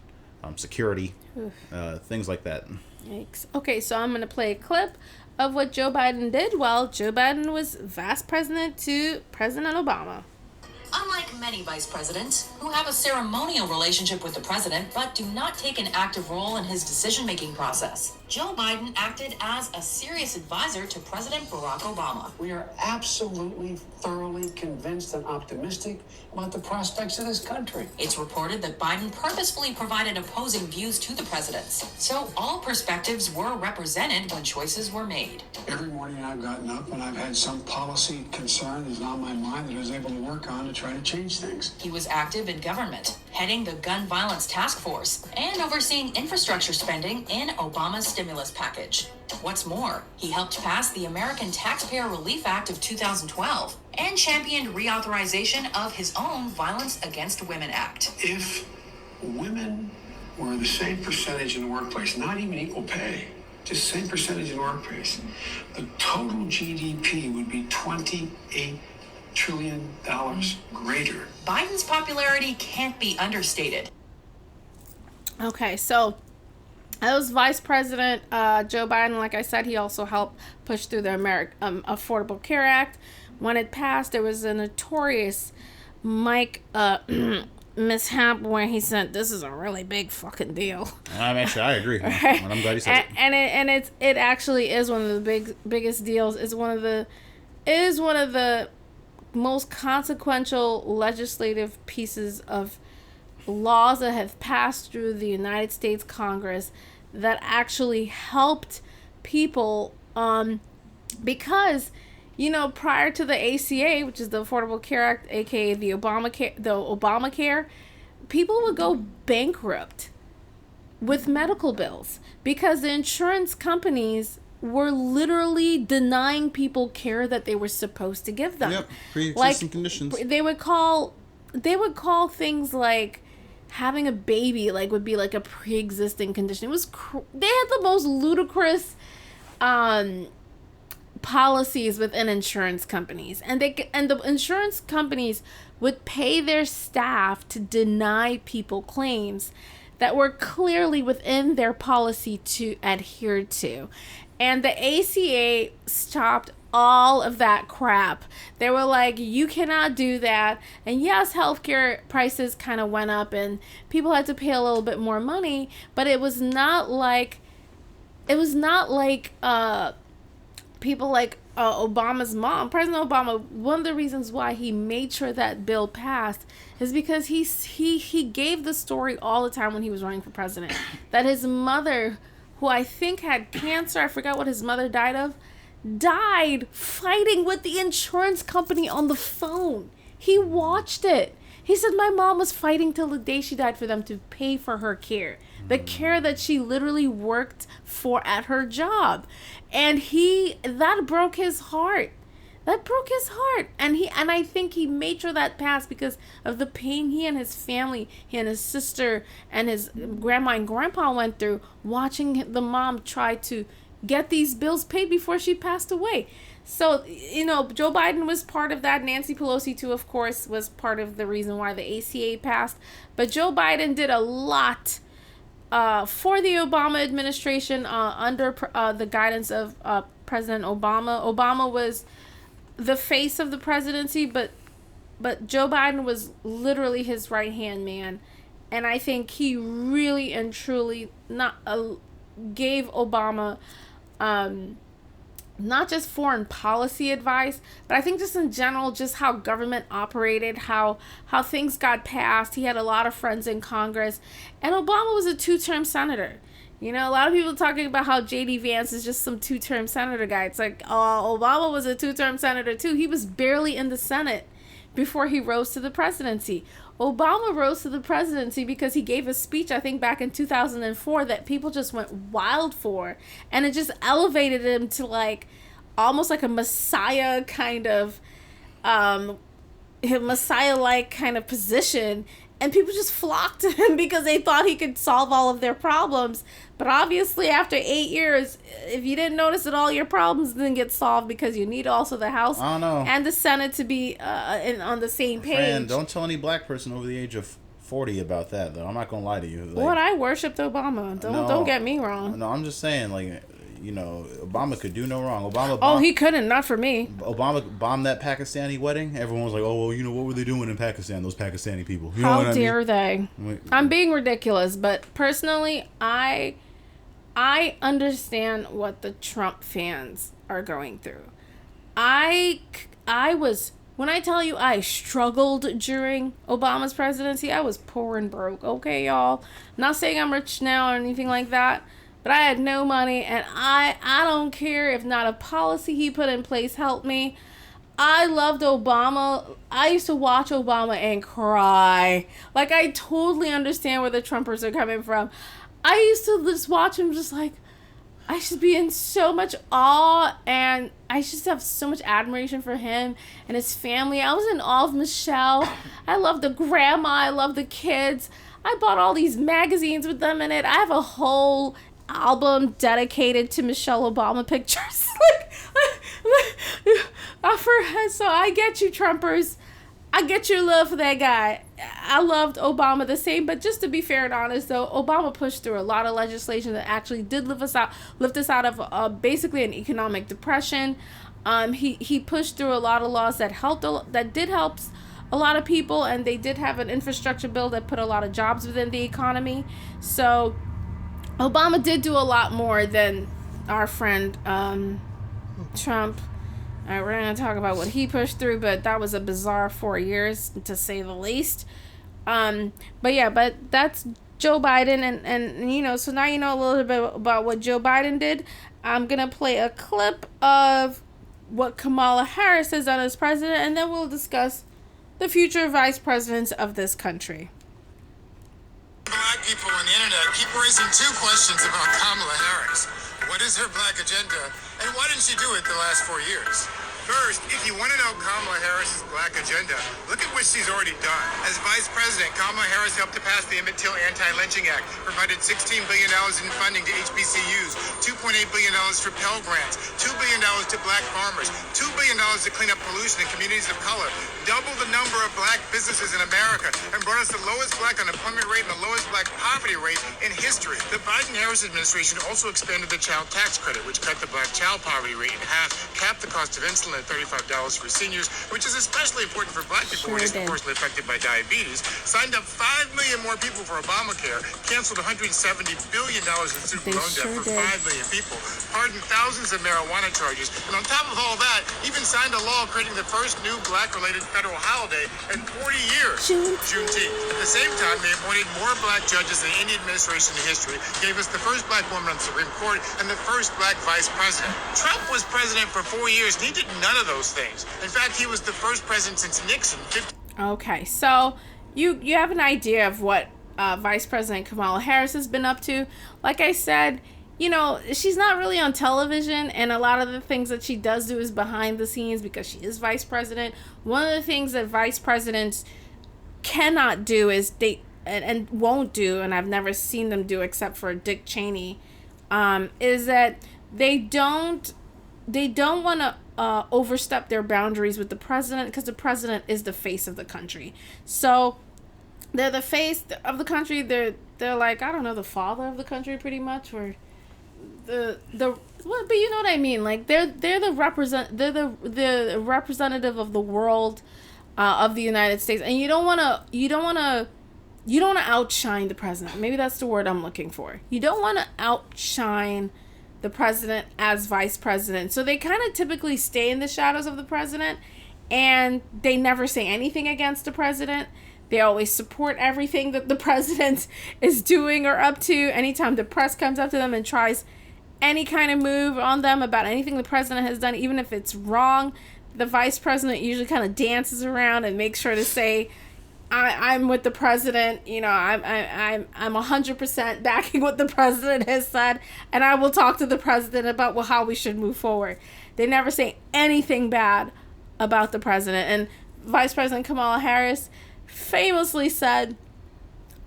security, things like that. Yikes. Okay, so I'm going to play a clip of what Joe Biden did while Joe Biden was vice president to President Obama. Unlike many vice presidents who have a ceremonial relationship with the president but do not take an active role in his decision-making process, Joe Biden acted as a serious advisor to President Barack Obama. We are absolutely, thoroughly convinced and optimistic about the prospects of this country. It's reported that Biden purposefully provided opposing views to the president's, so all perspectives were represented when choices were made. Every morning I've gotten up and I've had some policy concern that's on my mind that I was able to work on to try to change things. He was active in government, heading the Gun Violence Task Force and overseeing infrastructure spending in Obama's stimulus package. What's more, he helped pass the American Taxpayer Relief Act of 2012 and championed reauthorization of his own Violence Against Women Act. If women were the same percentage in the workplace, not even equal pay, just same percentage in the workplace, the total GDP would be $28 trillion greater. Biden's popularity can't be understated. Okay, so that was Vice President Joe Biden. Like I said, he also helped push through the Affordable Care Act. When it passed, there was a notorious Mike mishap where he said, "This is a really big fucking deal." I agree. Right? And I'm glad he said it. And it actually is one of the biggest deals. It is one of the most consequential legislative pieces of laws that have passed through the United States Congress that actually helped people, because, you know, prior to the ACA, which is the Affordable Care Act, aka the Obamacare, people would go bankrupt with medical bills because the insurance companies were literally denying people care that they were supposed to give them. Yep, pre-existing conditions. They would call things like having a baby would be like a pre-existing condition. It was they had the most ludicrous policies within insurance companies, and the insurance companies would pay their staff to deny people claims that were clearly within their policy to adhere to. And the ACA stopped all of that crap. They were like, you cannot do that. And yes, healthcare prices kind of went up and people had to pay a little bit more money, but it was not like people like Obama's mom, President Obama. One of the reasons why he made sure that bill passed is because he gave the story all the time when he was running for president that his mother, who I think had cancer, I forgot what his mother died of, died fighting with the insurance company on the phone. He watched it. He said my mom was fighting till the day she died for them to pay for her care. The care that she literally worked for at her job. And that broke his heart. That broke his heart. And I think he made sure that passed because of the pain he and his family, he and his sister and his grandma and grandpa went through watching the mom try to get these bills paid before she passed away. So, Joe Biden was part of that. Nancy Pelosi, too, of course, was part of the reason why the ACA passed. But Joe Biden did a lot for the Obama administration under the guidance of President Obama. Obama was the face of the presidency, but Joe Biden was literally his right-hand man. And I think he really and truly gave Obama not just foreign policy advice, but I think just in general, just how government operated, how things got passed. He had a lot of friends in Congress, and Obama was a 2-term senator. A lot of people talking about how J.D. Vance is just some 2-term senator guy. It's like, Obama was a 2-term senator too. He was barely in the Senate before he rose to the presidency. Obama rose to the presidency because he gave a speech, I think back in 2004, that people just went wild for. And it just elevated him to almost like a messiah kind of, messiah-like kind of position. And people just flocked to him because they thought he could solve all of their problems. But obviously, after 8 years, if you didn't notice that all your problems didn't get solved because you need also the House and the Senate to be on the same page. Fran, don't tell any black person over the age of 40 about that, though. I'm not going to lie to you. I worshipped Obama. Don't get me wrong. No, I'm just saying, Obama could do no wrong. He couldn't. Not for me. Obama bombed that Pakistani wedding. Everyone was like, oh, well, what were they doing in Pakistan, those Pakistani people? How dare they? I'm being ridiculous, but personally, I understand what the Trump fans are going through. When I tell you I struggled during Obama's presidency, I was poor and broke. Okay, y'all. Not saying I'm rich now or anything like that, but I had no money, and I don't care if not a policy he put in place helped me. I loved Obama. I used to watch Obama and cry. I totally understand where the Trumpers are coming from. I used to just watch him I should be in so much awe, and I just have so much admiration for him and his family. I was in awe of Michelle. I love the grandma. I love the kids. I bought all these magazines with them in it. I have a whole album dedicated to Michelle Obama pictures. So I get you, Trumpers. I get your love for that guy. I loved Obama the same, but just to be fair and honest, though, Obama pushed through a lot of legislation that actually did lift us out of basically an economic depression. He pushed through a lot of laws that did help a lot of people, and they did have an infrastructure bill that put a lot of jobs within the economy. So Obama did do a lot more than our friend Trump. All right, we're going to talk about what he pushed through, but that was a bizarre 4 years, to say the least. But that's Joe Biden, and so now you know a little bit about what Joe Biden did. I'm going to play a clip of what Kamala Harris has done as president, and then we'll discuss the future vice presidents of this country. Black people on the internet keep raising two questions about Kamala Harris. What is her black agenda, and why didn't she do it the last 4 years? First, if you want to know Kamala Harris's black agenda, look at what she's already done. As Vice President, Kamala Harris helped to pass the Emmett Till Anti-Lynching Act, provided $16 billion in funding to HBCUs, $2.8 billion for Pell Grants, $2 billion to black farmers, $2 billion to clean up pollution in communities of color, doubled the number of black businesses in America, and brought us the lowest black unemployment rate and the lowest black poverty rate in history. The Biden-Harris administration also expanded the child tax credit, which cut the black child poverty rate in half, capped the cost of insulin at $35 for seniors, which is especially important for black people who are disproportionately affected by diabetes, signed up 5 million more people for Obamacare, canceled $170 billion in student loan debt for 5 million people, pardoned thousands of marijuana charges, and on top of all that, even signed a law creating the first new black-related federal holiday in 40 years, Juneteenth. At the same time, they appointed more black judges than any administration in history, gave us the first black woman on the Supreme Court, and the first black vice president. Trump was president for 4 years, and he did none of those things. In fact, he was the first president since Nixon. Okay, so you have an idea of what Vice President Kamala Harris has been up to. Like I said, you know, she's not really on television, and a lot of the things that she does do is behind the scenes because she is vice president. One of the things that vice presidents cannot do is and won't do, and I've never seen them do except for Dick Cheney, is that they don't want to overstep their boundaries with the president, because the president is the face of the country. So they're the face of the country. They're like, I don't know, the father of the country pretty much, or the well, but you know what I mean. Like they're the representative of the world, of the United States, and you don't want to outshine the president. Maybe that's the word I'm looking for. You don't want to outshine the president as vice president. So they kind of typically stay in the shadows of the president, and they never say anything against the president. They always support everything that the president is doing or up to. Anytime the press comes up to them and tries any kind of move on them about anything the president has done, even if it's wrong, the vice president usually kind of dances around and makes sure to say, I'm with the president, you know, I'm 100% backing what the president has said, and I will talk to the president about how we should move forward. They never say anything bad about the president. And Vice President Kamala Harris famously said,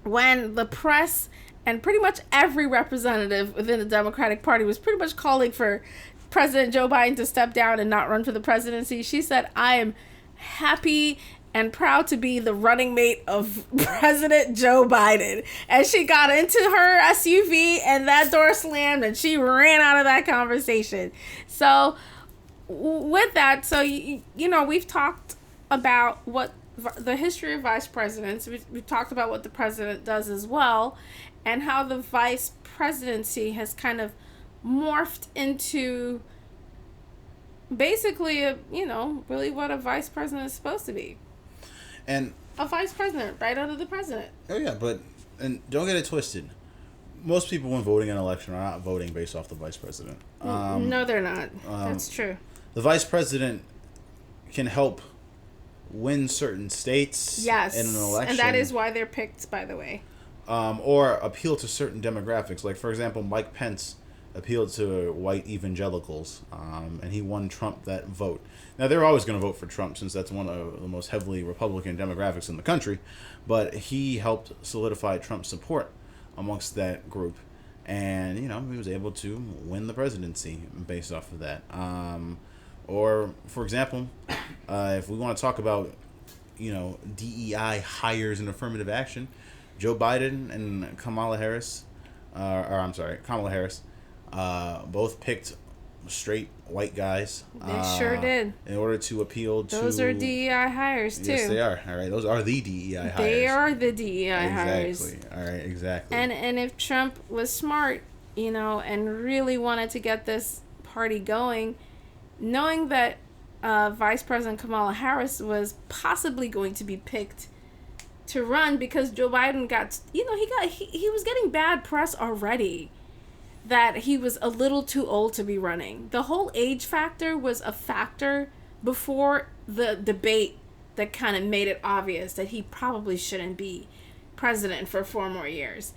when the press and pretty much every representative within the Democratic Party was pretty much calling for President Joe Biden to step down and not run for the presidency, she said, I am happy and proud to be the running mate of President Joe Biden. And she got into her SUV and that door slammed and she ran out of that conversation. So with that, so, you know, we've talked about what the history of vice presidents. We've talked about what the president does as well, and how the vice presidency has kind of morphed into basically, really what a vice president is supposed to be. And a vice president, right under the president. Oh yeah, and don't get it twisted. Most people when voting in an election are not voting based off the vice president. No, they're not. That's true. The vice president can help win certain states in an election. And that is why they're picked, by the way. Or appeal to certain demographics. Like, for example, Mike Pence appealed to white evangelicals, and he won Trump that vote. Now, they're always going to vote for Trump since that's one of the most heavily Republican demographics in the country, but he helped solidify Trump's support amongst that group, and, he was able to win the presidency based off of that. Or, for example, if we want to talk about, DEI hires and affirmative action, Joe Biden and Kamala Harris, both picked straight white guys. They sure did. In order to appeal to... Those are DEI hires, too. Yes, they are. All right, those are the DEI hires. They are the DEI hires. Exactly. All right, exactly. And if Trump was smart, and really wanted to get this party going, knowing that Vice President Kamala Harris was possibly going to be picked to run because Joe Biden got, he was getting bad press already, that he was a little too old to be running. The whole age factor was a factor before the debate that kind of made it obvious that he probably shouldn't be president for 4 more years.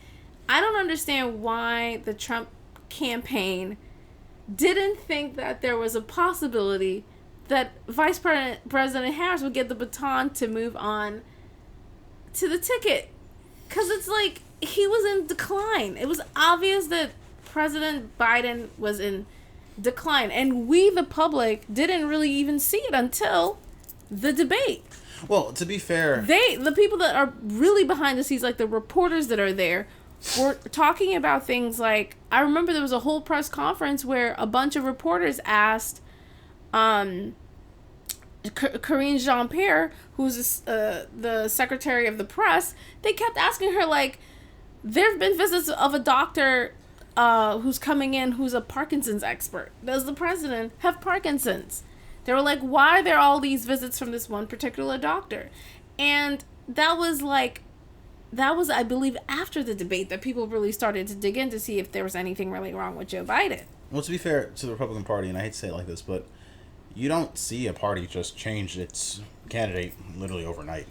I don't understand why the Trump campaign didn't think that there was a possibility that Vice President Harris would get the baton to move on to the ticket. Because it's like, he was in decline. It was obvious that President Biden was in decline. And we, the public, didn't really even see it until the debate. Well, to be fair... The people that are really behind the scenes, like the reporters that are there, were talking about things like... I remember there was a whole press conference where a bunch of reporters asked... Karine Jean-Pierre, who's the secretary of the press, they kept asking her, like, there have been visits of a doctor who's coming in who's a Parkinson's expert. Does the president have Parkinson's? They were like, why are there all these visits from this one particular doctor? And that was, I believe, after the debate that people really started to dig in to see if there was anything really wrong with Joe Biden. Well, to be fair to the Republican Party, and I hate to say it like this, but you don't see a party just change its candidate literally overnight.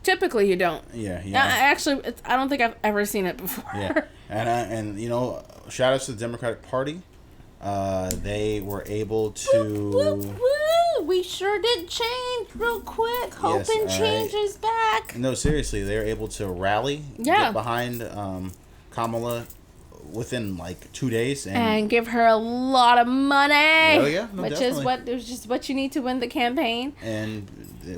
Typically, you don't. Yeah. Actually, I don't think I've ever seen it before. Yeah, and shout outs to the Democratic Party. They were able to. Woo, woo, woo. We sure did change real quick. Hoping change is back. No, seriously, they were able to rally get behind Kamala within 2 days and give her a lot of money. Oh yeah, which is just what you need to win the campaign. And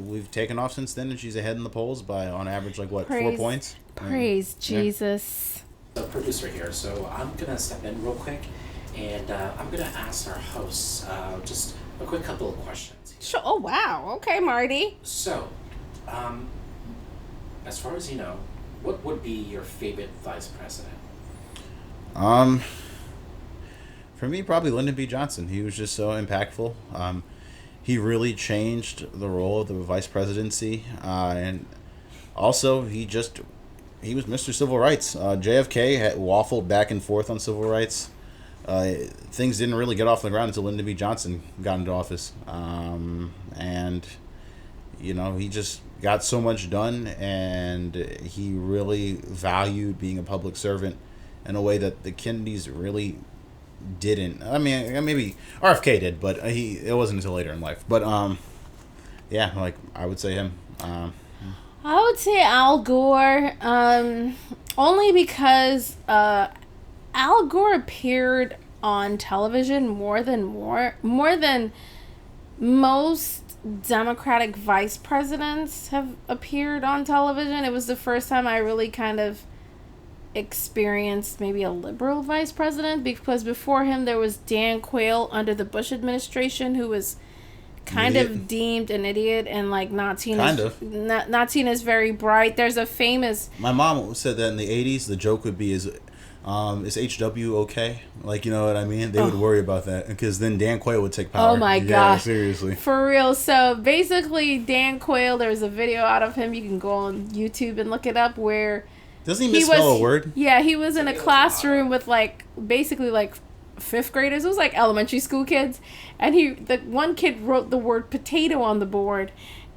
we've taken off since then, and she's ahead in the polls by on average 4 points. Praise Jesus. The producer here, so I'm gonna step in real quick, and I'm gonna ask our hosts just a quick couple of questions. Sure. Oh wow. Okay, Marty. So, as far as you know, what would be your favorite vice president? For me, probably Lyndon B. Johnson. He was just so impactful. He really changed the role of the vice presidency, and also he was Mr. Civil Rights. JFK had waffled back and forth on civil rights. Things didn't really get off the ground until Lyndon B. Johnson got into office, and he just got so much done, and he really valued being a public servant in a way that the Kennedys really didn't. I mean, maybe RFK did, but it wasn't until later in life. But yeah, I would say him. I would say Al Gore, only because Al Gore appeared on television more than most Democratic vice presidents have appeared on television. It was the first time I really kind of experienced maybe a liberal vice president, because before him there was Dan Quayle under the Bush administration, who was kind of deemed an idiot and not seen as very bright. There's a famous... My mom said that in the 80s the joke would be is HW okay? You know what I mean? They would worry about that because then Dan Quayle would take power. Oh my gosh. Seriously. For real. So basically Dan Quayle, there's a video out of him, you can go on YouTube and look it up, where doesn't he misspell a word? Yeah, he was in a classroom with basically 5th graders. It was elementary school kids, and the one kid wrote the word potato on the board,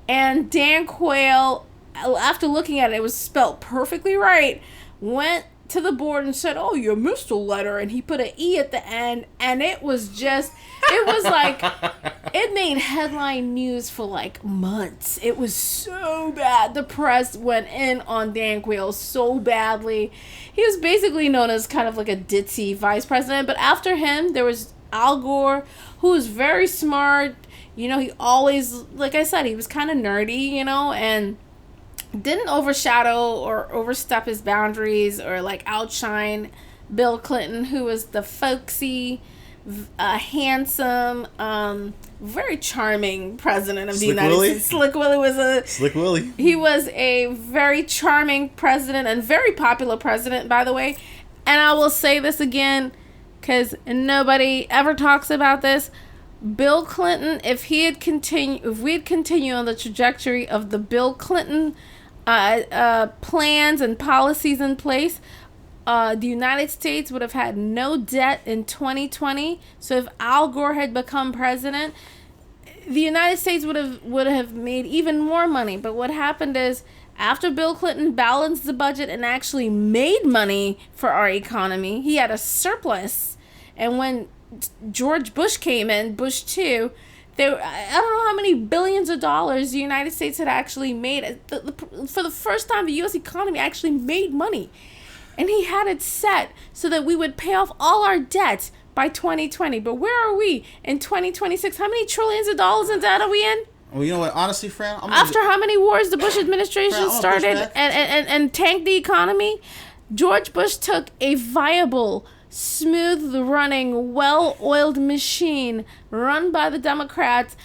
and Dan Quayle, after looking at it, it was spelled perfectly right, went to the board and said, "Oh, you missed a letter," and he put an E at the end, and it was it made headline news for months. It was so bad. The press went in on Dan Quayle so badly. He was basically known as kind of a ditzy vice president, but after him there was Al Gore, who was very smart. He always, like I said, he was kind of nerdy, and didn't overshadow or overstep his boundaries or outshine Bill Clinton, who was the folksy, handsome, very charming president of the United States. Slick Willie. He was a very charming president and very popular president, by the way. And I will say this again, because nobody ever talks about this. Bill Clinton, if we had continued on the trajectory of the Bill Clinton plans and policies in place, the United States would have had no debt in 2020. So if Al Gore had become president, the United States would have made even more money. But what happened is After Bill Clinton balanced the budget and actually made money for our economy, he had a surplus. And when George Bush came in, Bush 2, I don't know how many billions of dollars the United States had actually made. For the first time, the U.S. economy actually made money. And he had it set so that we would pay off all our debt by 2020. But where are we in 2026? How many trillions of dollars in debt are we in? Well, you know what? Honestly, Fran, After how many wars the Bush administration started and tanked the economy, George Bush took a viable, smooth-running, well-oiled machine run by the Democrats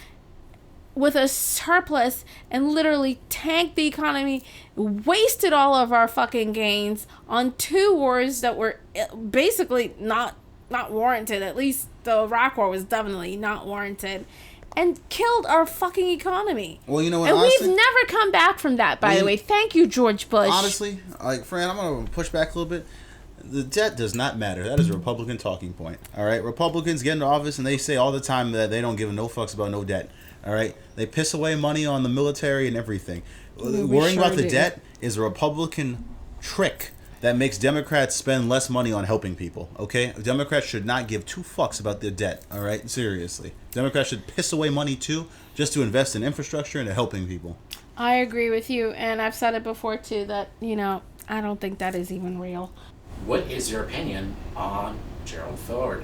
with a surplus and literally tanked the economy, wasted all of our fucking gains on 2 wars that were basically not warranted. At least the Iraq War was definitely not warranted. And killed our fucking economy. Well, you know what? And honestly, we've never come back from that, by the way. Thank you, George Bush. Honestly, Fran, I'm going to push back a little bit. The debt does not matter. That is a Republican talking point. All right? Republicans get into office and they say all the time that they don't give no fucks about no debt. All right? They piss away money on the military and everything. Worrying about the debt is a Republican trick that makes Democrats spend less money on helping people, okay? Democrats should not give 2 fucks about their debt, all right? Seriously. Democrats should piss away money, too, just to invest in infrastructure and to helping people. I agree with you, and I've said it before, too, that, I don't think that is even real. What is your opinion on Gerald Ford?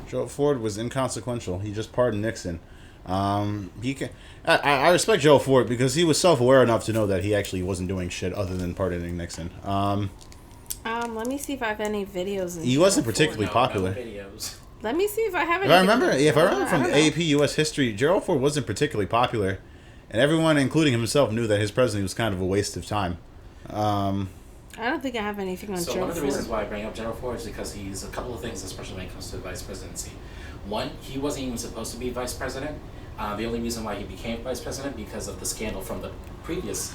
Gerald Ford was inconsequential. He just pardoned Nixon. I respect Gerald Ford because he was self-aware enough to know that he actually wasn't doing shit other than pardoning Nixon. Let me see if I have any videos. He wasn't particularly popular. No videos. Let me see if I have any. If I remember from AP U.S. history, Gerald Ford wasn't particularly popular, and everyone, including himself, knew that his presidency was kind of a waste of time. I don't think I have anything on Gerald Ford. So one of the reasons why I bring up Gerald Ford is because he's a couple of things, especially when it comes to the vice presidency. One, he wasn't even supposed to be vice president. The only reason why he became vice president because of the scandal from the previous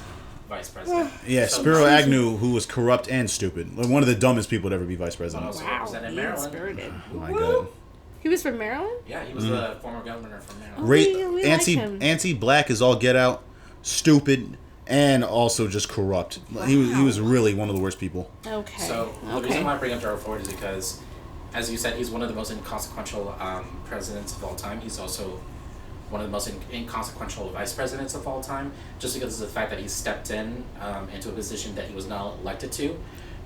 vice president. Yeah, Spiro Agnew, who was corrupt and stupid. Like, one of the dumbest people to ever be vice president. Wow, Maryland. Oh my god. He was from Maryland? Yeah, he was the former governor from Maryland. We like him. Anti-black is all get out, stupid, and also just corrupt. Wow. He was really one of the worst people. Okay. So the reason why I bring up Gerald Ford is because, as you said, he's one of the most inconsequential presidents of all time. He's also one of the most inconsequential vice presidents of all time, just because of the fact that he stepped in into a position that he was not elected to,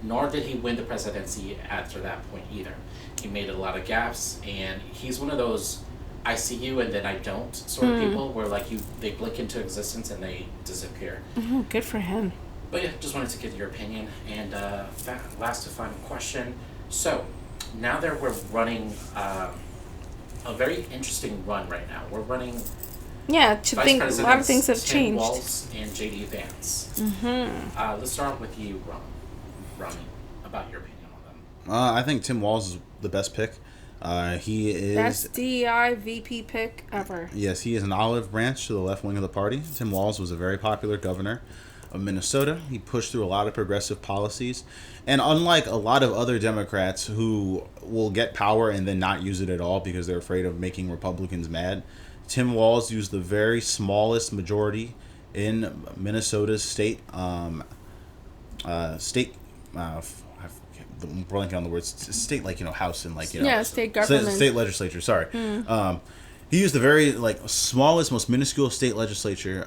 nor did he win the presidency after that point either. He made a lot of gaffes, and he's one of those I see you and then I don't sort of people where they blink into existence and they disappear. Mm-hmm. Good for him. But yeah, just wanted to get your opinion. And last and final question. So, now that we're running a very interesting run right now. We're running. Yeah, to think a lot of things have Tim changed. Walz and J.D. Vance. Mm-hmm. Let's start off with you, Rami, about your opinion on them. I think Tim Walz is the best pick. He is best DEI VP pick ever. Yes, he is an olive branch to the left wing of the party. Tim Walz was a very popular governor of Minnesota. He pushed through a lot of progressive policies. And unlike a lot of other Democrats who will get power and then not use it at all because they're afraid of making Republicans mad, Tim Walz used the very smallest majority in Minnesota's state I'm blanking on the words. State, House and state government, state legislature. Sorry. He used the very smallest, most minuscule state legislature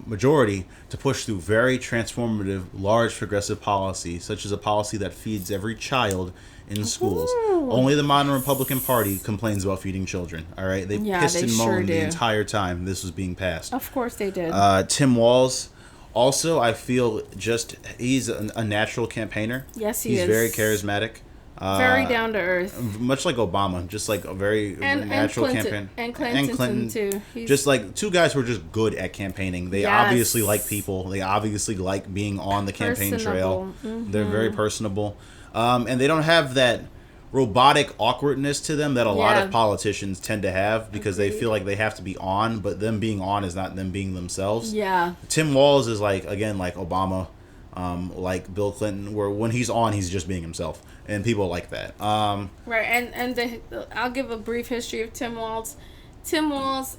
majority to push through very transformative, large progressive policy, such as a policy that feeds every child in schools. Ooh. Only the modern Republican Party complains about feeding children. All right, they pissed and moaned the entire time this was being passed. Of course they did. Tim Walz. Also, I feel he's a natural campaigner. Yes, he is. He's very charismatic. Very down to earth. Much like Obama, just like a very natural campaign. And Clinton too. Just like two guys who are just good at campaigning. They obviously like people. They obviously like being on the campaign trail. Mm-hmm. They're very personable. And they don't have that robotic awkwardness to them that a lot of politicians tend to have because they feel like they have to be on, but them being on is not them being themselves. Yeah. Tim Walz is like Obama, like Bill Clinton, where when he's on, he's just being himself. And people like that. Right, and I'll give a brief history of Tim Walz. Tim Walz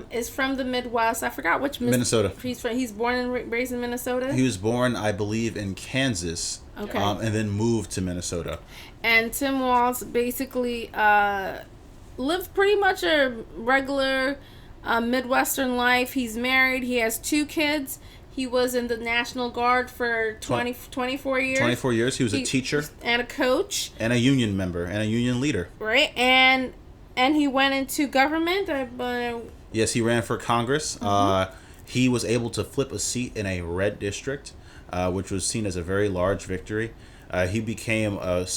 is from the Midwest. I forgot which Minnesota. He's from. He's born and raised in Minnesota. He was born, I believe, in Kansas. Okay. And then moved to Minnesota. And Tim Walz basically lived pretty much a regular Midwestern life. He's married. He has 2 kids. He was in the National Guard for 24 years. 24 years. He was a teacher. And a coach. And a union member. And a union leader. Right. And he went into government. Yes, he ran for Congress. Mm-hmm. He was able to flip a seat in a red district, which was seen as a very large victory. He became a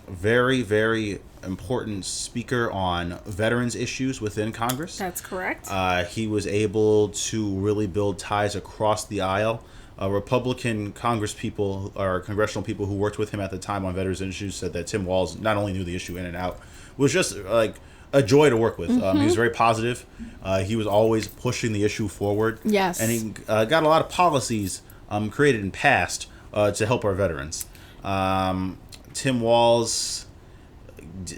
very, very important speaker on veterans issues within Congress. That's correct. He was able to really build ties across the aisle. Republican Congresspeople or congressional people who worked with him at the time on veterans issues said that Tim Walz not only knew the issue in and out, was just like a joy to work with. Mm-hmm. He was very positive. He was always pushing the issue forward. Yes. And he got a lot of policies created and passed to help our veterans. Tim Walz,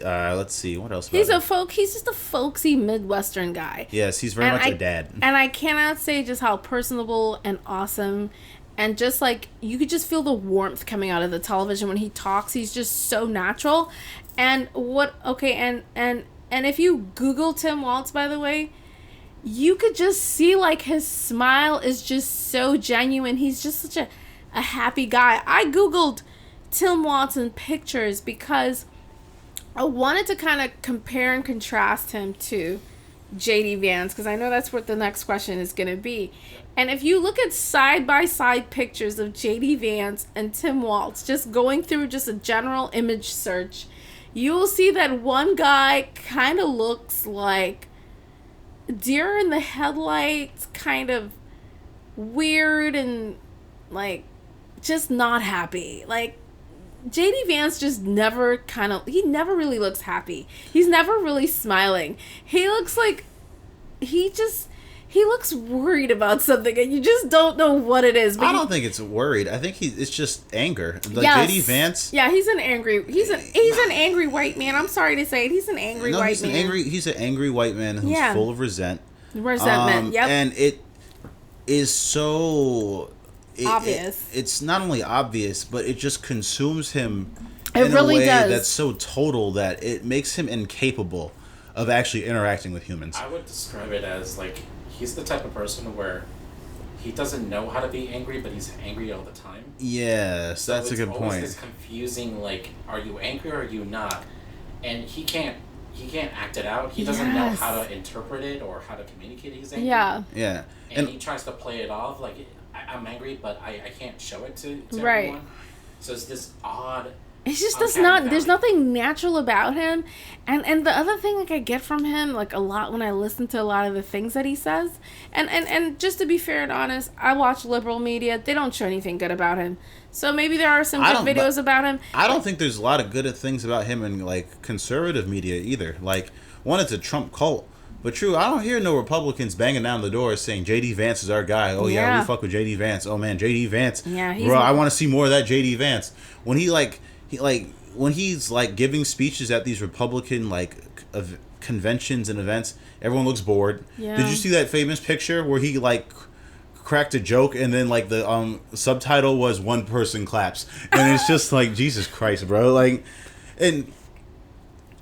let's see, what else? He's just a folksy Midwestern guy. Yes, he's very much a dad. And I cannot say just how personable and awesome, and just like you could just feel the warmth coming out of the television when he talks. He's just so natural. And and if you Google Tim Walz, by the way, you could just see like his smile is just so genuine. He's just such a happy guy. I Googled Tim Walz in pictures because I wanted to kind of compare and contrast him to J.D. Vance, because I know that's what the next question is going to be. And if you look at side-by-side pictures of J.D. Vance and Tim Walz, just going through just a general image search, you will see that one guy kind of looks like deer in the headlights, kind of weird and like just not happy. Like J.D. Vance just never he never really looks happy. He's never really smiling. He looks like he looks worried about something and you just don't know what it is. But I don't think it's worried. I think it's just anger. Like yes. J.D. Vance. Yeah, he's an angry white man. I'm sorry to say it. He's an angry white man. He's an angry white man who's full of resentment. Yep. And it is so obvious. It's not only obvious, but it just consumes him in a way that's so total that it makes him incapable of actually interacting with humans. I would describe it as like he's the type of person where he doesn't know how to be angry, but he's angry all the time. Yes, so that's a good point. It's always this confusing, like, are you angry or are you not? And he can't act it out. He doesn't know how to interpret it or how to communicate he's angry. Yeah. And he tries to play it off like, I'm angry, but I can't show it to right. everyone. So it's this odd... It's just there's nothing natural about him. And the other thing like I get from him like a lot when I listen to a lot of the things that he says, and just to be fair and honest, I watch liberal media. They don't show anything good about him. So maybe there are some good videos about him. I don't think there's a lot of good things about him in like conservative media either. Like one, it's a Trump cult. But true, I don't hear no Republicans banging down the door saying J.D. Vance is our guy. Oh yeah, we fuck with J.D. Vance. Oh man, J.D. Vance. Yeah, bro, I want to see more of that J.D. Vance. When when he's like giving speeches at these Republican like conventions and events, everyone looks bored. Yeah. Did you see that famous picture where he like cracked a joke and then like the subtitle was "one person claps" and it's just like Jesus Christ, bro. Like, and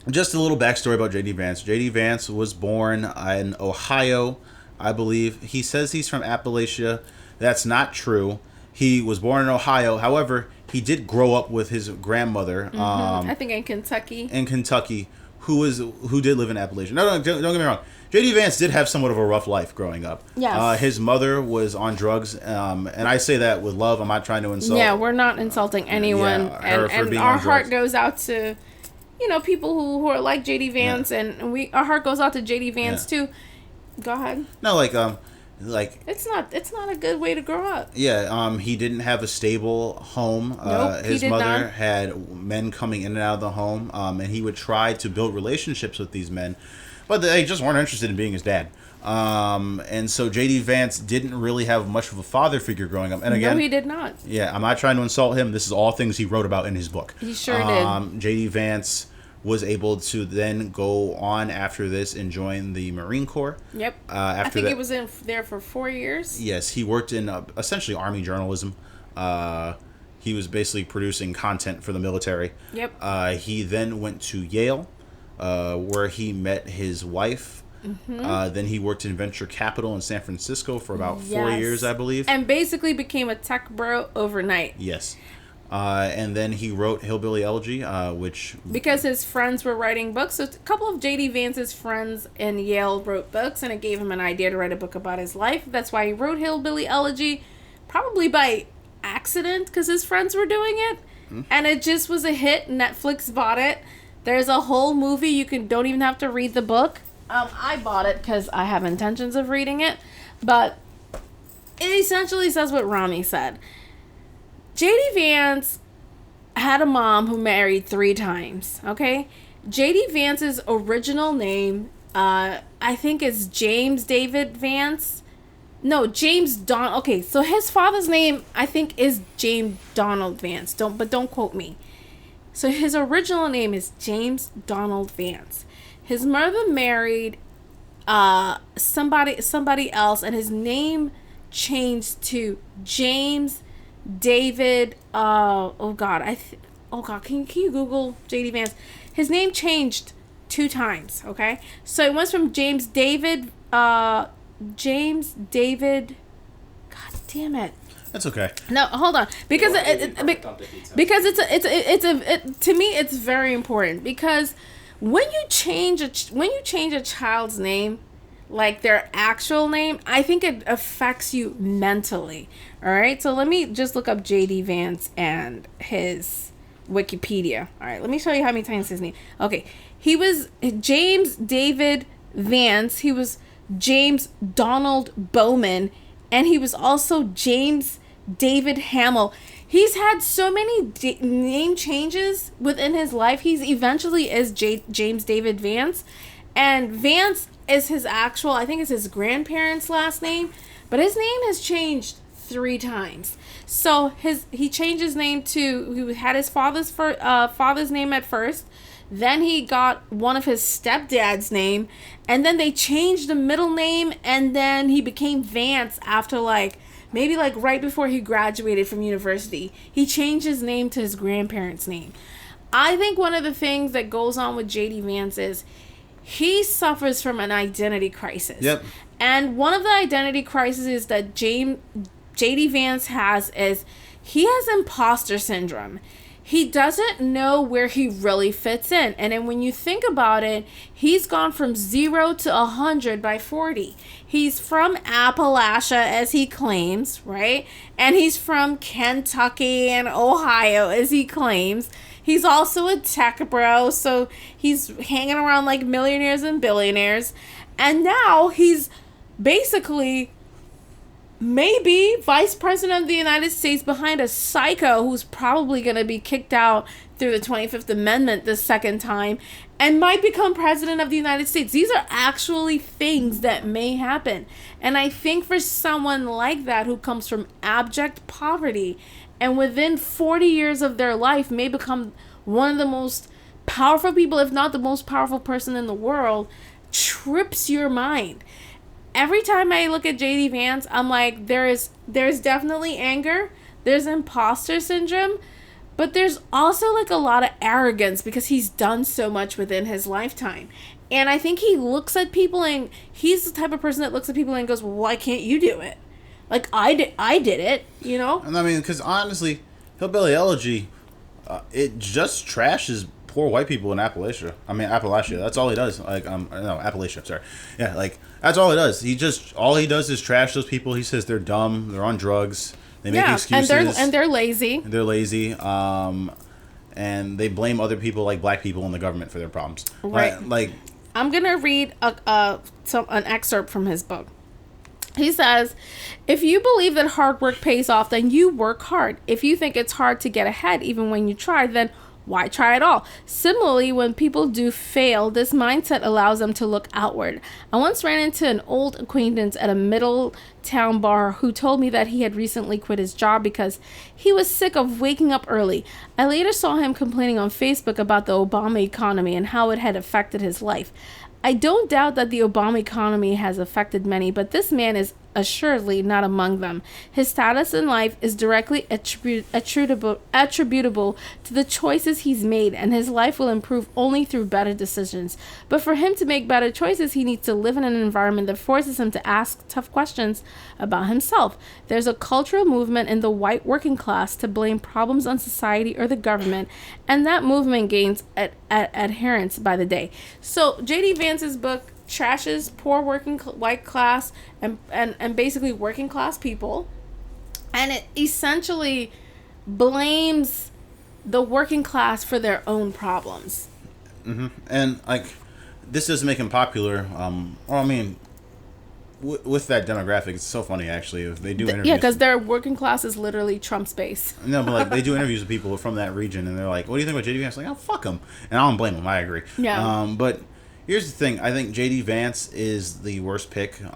just a little backstory about J.D. Vance. J.D. Vance was born in Ohio, I believe. He says he's from Appalachia. That's not true. He was born in Ohio. However, he did grow up with his grandmother. I think in Kentucky. Who did live in Appalachia. No, don't get me wrong. J.D. Vance did have somewhat of a rough life growing up. Yes. His mother was on drugs, and I say that with love. I'm not trying to insult. Yeah, we're not insulting anyone. And our heart goes out to, people who are like J.D. Vance, and our heart goes out to J.D. Vance too. Go ahead. No, it's not a good way to grow up. Yeah, he didn't have a stable home. Nope, his mother had men coming in and out of the home, and he would try to build relationships with these men, but they just weren't interested in being his dad. And so J.D. Vance didn't really have much of a father figure growing up. And again, no, he did not. Yeah, I'm not trying to insult him. This is all things he wrote about in his book. He sure did. J.D. Vance was able to then go on after this and join the Marine Corps. Yep. After I think that, he was in there for 4 years. Yes, he worked in essentially Army journalism. He was basically producing content for the military. Yep. He then went to Yale, where he met his wife. Then he worked in venture capital in San Francisco for about 4 years, I believe. And basically became a tech bro overnight. Yes. And then he wrote Hillbilly Elegy, which... Because his friends were writing books. So a couple of J.D. Vance's friends in Yale wrote books, and it gave him an idea to write a book about his life. That's why he wrote Hillbilly Elegy, probably by accident, because his friends were doing it. And it just was a hit. Netflix bought it. There's a whole movie. You don't even have to read the book. I bought it because I have intentions of reading it. But it essentially says what Rami said. J.D. Vance had a mom who married 3 times, okay? J.D. Vance's original name, I think is James David Vance. No, James Don... Okay, so his father's name, I think, is James Donald Vance. Don't quote me. So his original name is James Donald Vance. His mother married somebody else, and his name changed to James David, can you Google J.D. Vance? His name changed 2 times, okay? So it went from James David, God damn it. That's okay. No, hold on. Because to me it's very important, because when you change a child's name, like their actual name, I think it affects you mentally. All right, so let me just look up J.D. Vance and his Wikipedia. All right, let me show you how many times his name. Okay, he was James David Vance. He was James Donald Bowman, and he was also James David Hamill. He's had so many name changes within his life. He's eventually is James David Vance, and Vance is his actual, I think it's his grandparents' last name, but his name has changed 3 times. So he changed his name to, he had his father's name at first, then he got one of his stepdad's name, and then they changed the middle name, and then he became Vance after maybe right before he graduated from university. He changed his name to his grandparents' name. I think one of the things that goes on with J.D. Vance is he suffers from an identity crisis. Yep. And one of the identity crises that J.D. Vance has is he has imposter syndrome. He doesn't know where he really fits in. And then when you think about it, he's gone from 0 to 100 by 40. He's from Appalachia, as he claims, right? And he's from Kentucky and Ohio, as he claims. He's also a tech bro, so he's hanging around like millionaires and billionaires. And now he's basically maybe vice president of the United States behind a psycho who's probably going to be kicked out through the 25th Amendment the second time and might become president of the United States. These are actually things that may happen. And I think for someone like that who comes from abject poverty and within 40 years of their life may become one of the most powerful people, if not the most powerful person in the world, trips your mind. Every time I look at J.D. Vance, I'm like, there's definitely anger, there's imposter syndrome, but there's also a lot of arrogance because he's done so much within his lifetime. And I think he looks at people and he's the type of person that looks at people and goes, well, why can't you do it? I did it, you know? And I mean, because honestly, Hillbilly Elegy, it just trashes poor white people in Appalachia. That's all he does. Appalachia. Sorry. Yeah, that's all he does. All he does is trash those people. He says they're dumb. They're on drugs. They make excuses. And they're lazy. They're lazy. And they blame other people, like black people, in the government for their problems. Right. I'm gonna read an excerpt from his book. He says, if you believe that hard work pays off, then you work hard. If you think it's hard to get ahead, even when you try, then Why try at all? Similarly, when people do fail, this mindset allows them to look outward. I once ran into an old acquaintance at a middle town bar who told me that he had recently quit his job because he was sick of waking up early. I later saw him complaining on Facebook about the Obama economy and how it had affected his life. I don't doubt that the Obama economy has affected many, but this man is assuredly not among them. His status in life is directly attributable to the choices he's made, and his life will improve only through better decisions. But for him to make better choices, he needs to live in an environment that forces him to ask tough questions about himself. There's a cultural movement in the white working class to blame problems on society or the government, and that movement gains adherence by the day. So J.D. Vance's book trashes poor working white class and basically working class people, and it essentially blames the working class for their own problems. And like, this doesn't make him popular. I mean, with that demographic, it's so funny actually. If they do interviews, yeah, because their working class is literally Trump's base. No, but like they do interviews with people from that region, and they're like, "What do you think about JD Vance?" Like, "Oh, fuck him," and I don't blame him. I agree. Yeah. But here's the thing: I think JD Vance is the worst pick in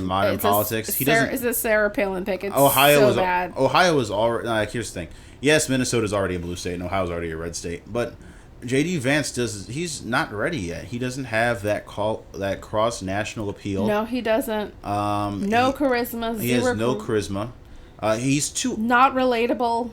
modern politics. It's a Sarah Palin pick. It's Ohio so was bad. Ohio was already like. Here's the thing: yes, Minnesota's already a blue state, and Ohio's already a red state, but JD Vance he's not ready yet. He doesn't have that cross national appeal. No, he doesn't. No charisma. He has no charisma. He's too not relatable.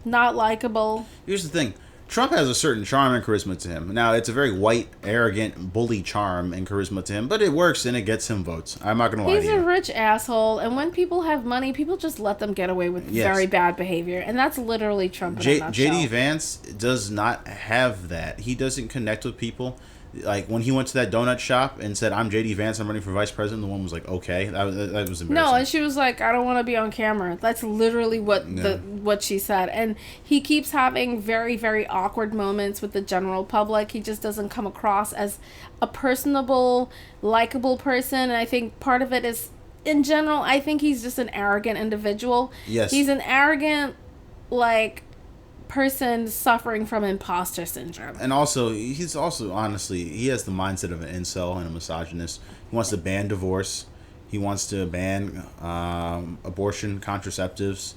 Not likable. Here's the thing. Trump has a certain charm and charisma to him. Now, it's a very white, arrogant, bully charm and charisma to him, but it works and it gets him votes. I'm not going to lie to you. He's a rich asshole, and when people have money, people just let them get away with very bad behavior, and that's literally Trump in a nutshell. J.D. Vance does not have that. He doesn't connect with people. Like, when he went to that donut shop and said, "I'm J.D. Vance, I'm running for vice president," the woman was like, "Okay." That was embarrassing. No, and she was like, "I don't want to be on camera." That's literally what she said. And he keeps having very, very awkward moments with the general public. He just doesn't come across as a personable, likable person. And I think part of it is, in general, I think he's just an arrogant individual. Yes. He's an arrogant, person suffering from imposter syndrome. And also, he's also, honestly, he has the mindset of an incel and a misogynist. He wants to ban divorce. He wants to ban abortion contraceptives.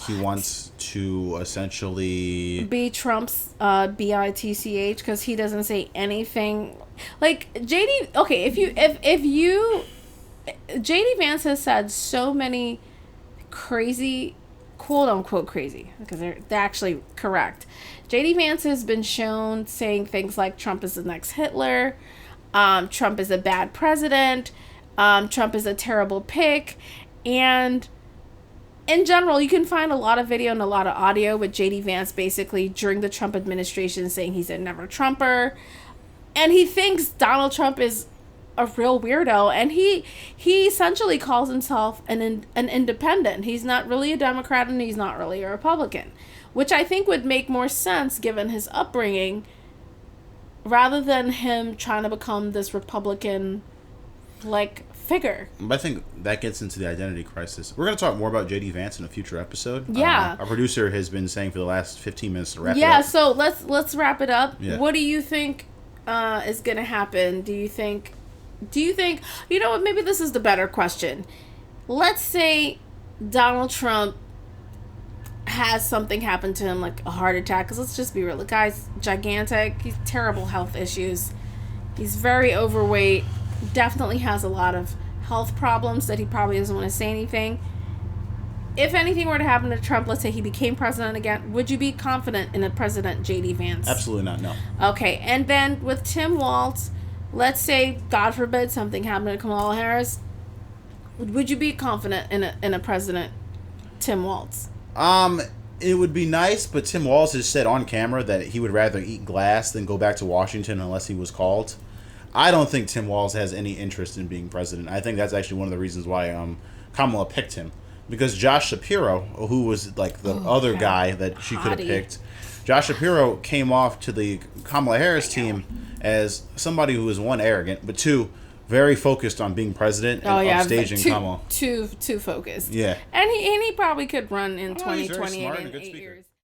He wants to essentially be Trump's bitch because he doesn't say anything. Like JD, okay, if you JD Vance has said so many crazy, quote unquote crazy, because they're actually correct. JD Vance has been shown saying things like Trump is the next Hitler, Trump is a bad president, Trump is a terrible pick, and in general, you can find a lot of video and a lot of audio with JD Vance basically during the Trump administration saying he's a never Trumper, and he thinks Donald Trump is a real weirdo, and he essentially calls himself an independent. He's not really a Democrat and he's not really a Republican, which I think would make more sense given his upbringing, rather than him trying to become this Republican figure. But I think that gets into the identity crisis. We're going to talk more about JD Vance in a future episode. Yeah. Our producer has been saying for the last 15 minutes to wrap it up. Yeah, so let's wrap it up. Yeah. What do you think is going to happen? Do you think, you know what, maybe this is the better question. Let's say Donald Trump has something happen to him, like a heart attack, because let's just be real, the guy's gigantic, he's terrible health issues, he's very overweight, definitely has a lot of health problems that he probably doesn't want to say anything. If anything were to happen to Trump, let's say he became president again, would you be confident in a President J.D. Vance? Absolutely not, no. Okay, and then with Tim Walz, let's say, God forbid, something happened to Kamala Harris, would you be confident in a President Tim Walz? It would be nice, but Tim Walz has said on camera that he would rather eat glass than go back to Washington unless he was called. I don't think Tim Walz has any interest in being president. I think that's actually one of the reasons why Kamala picked him. Because Josh Shapiro, who was the other guy that she could have picked, Josh Shapiro came off to the Kamala Harris team as somebody who was, one, arrogant, but two, very focused on being president and upstaging Kamala. Too focused. Yeah. And he probably could run in 2028 he's very smart in and a good 8 speaker. years.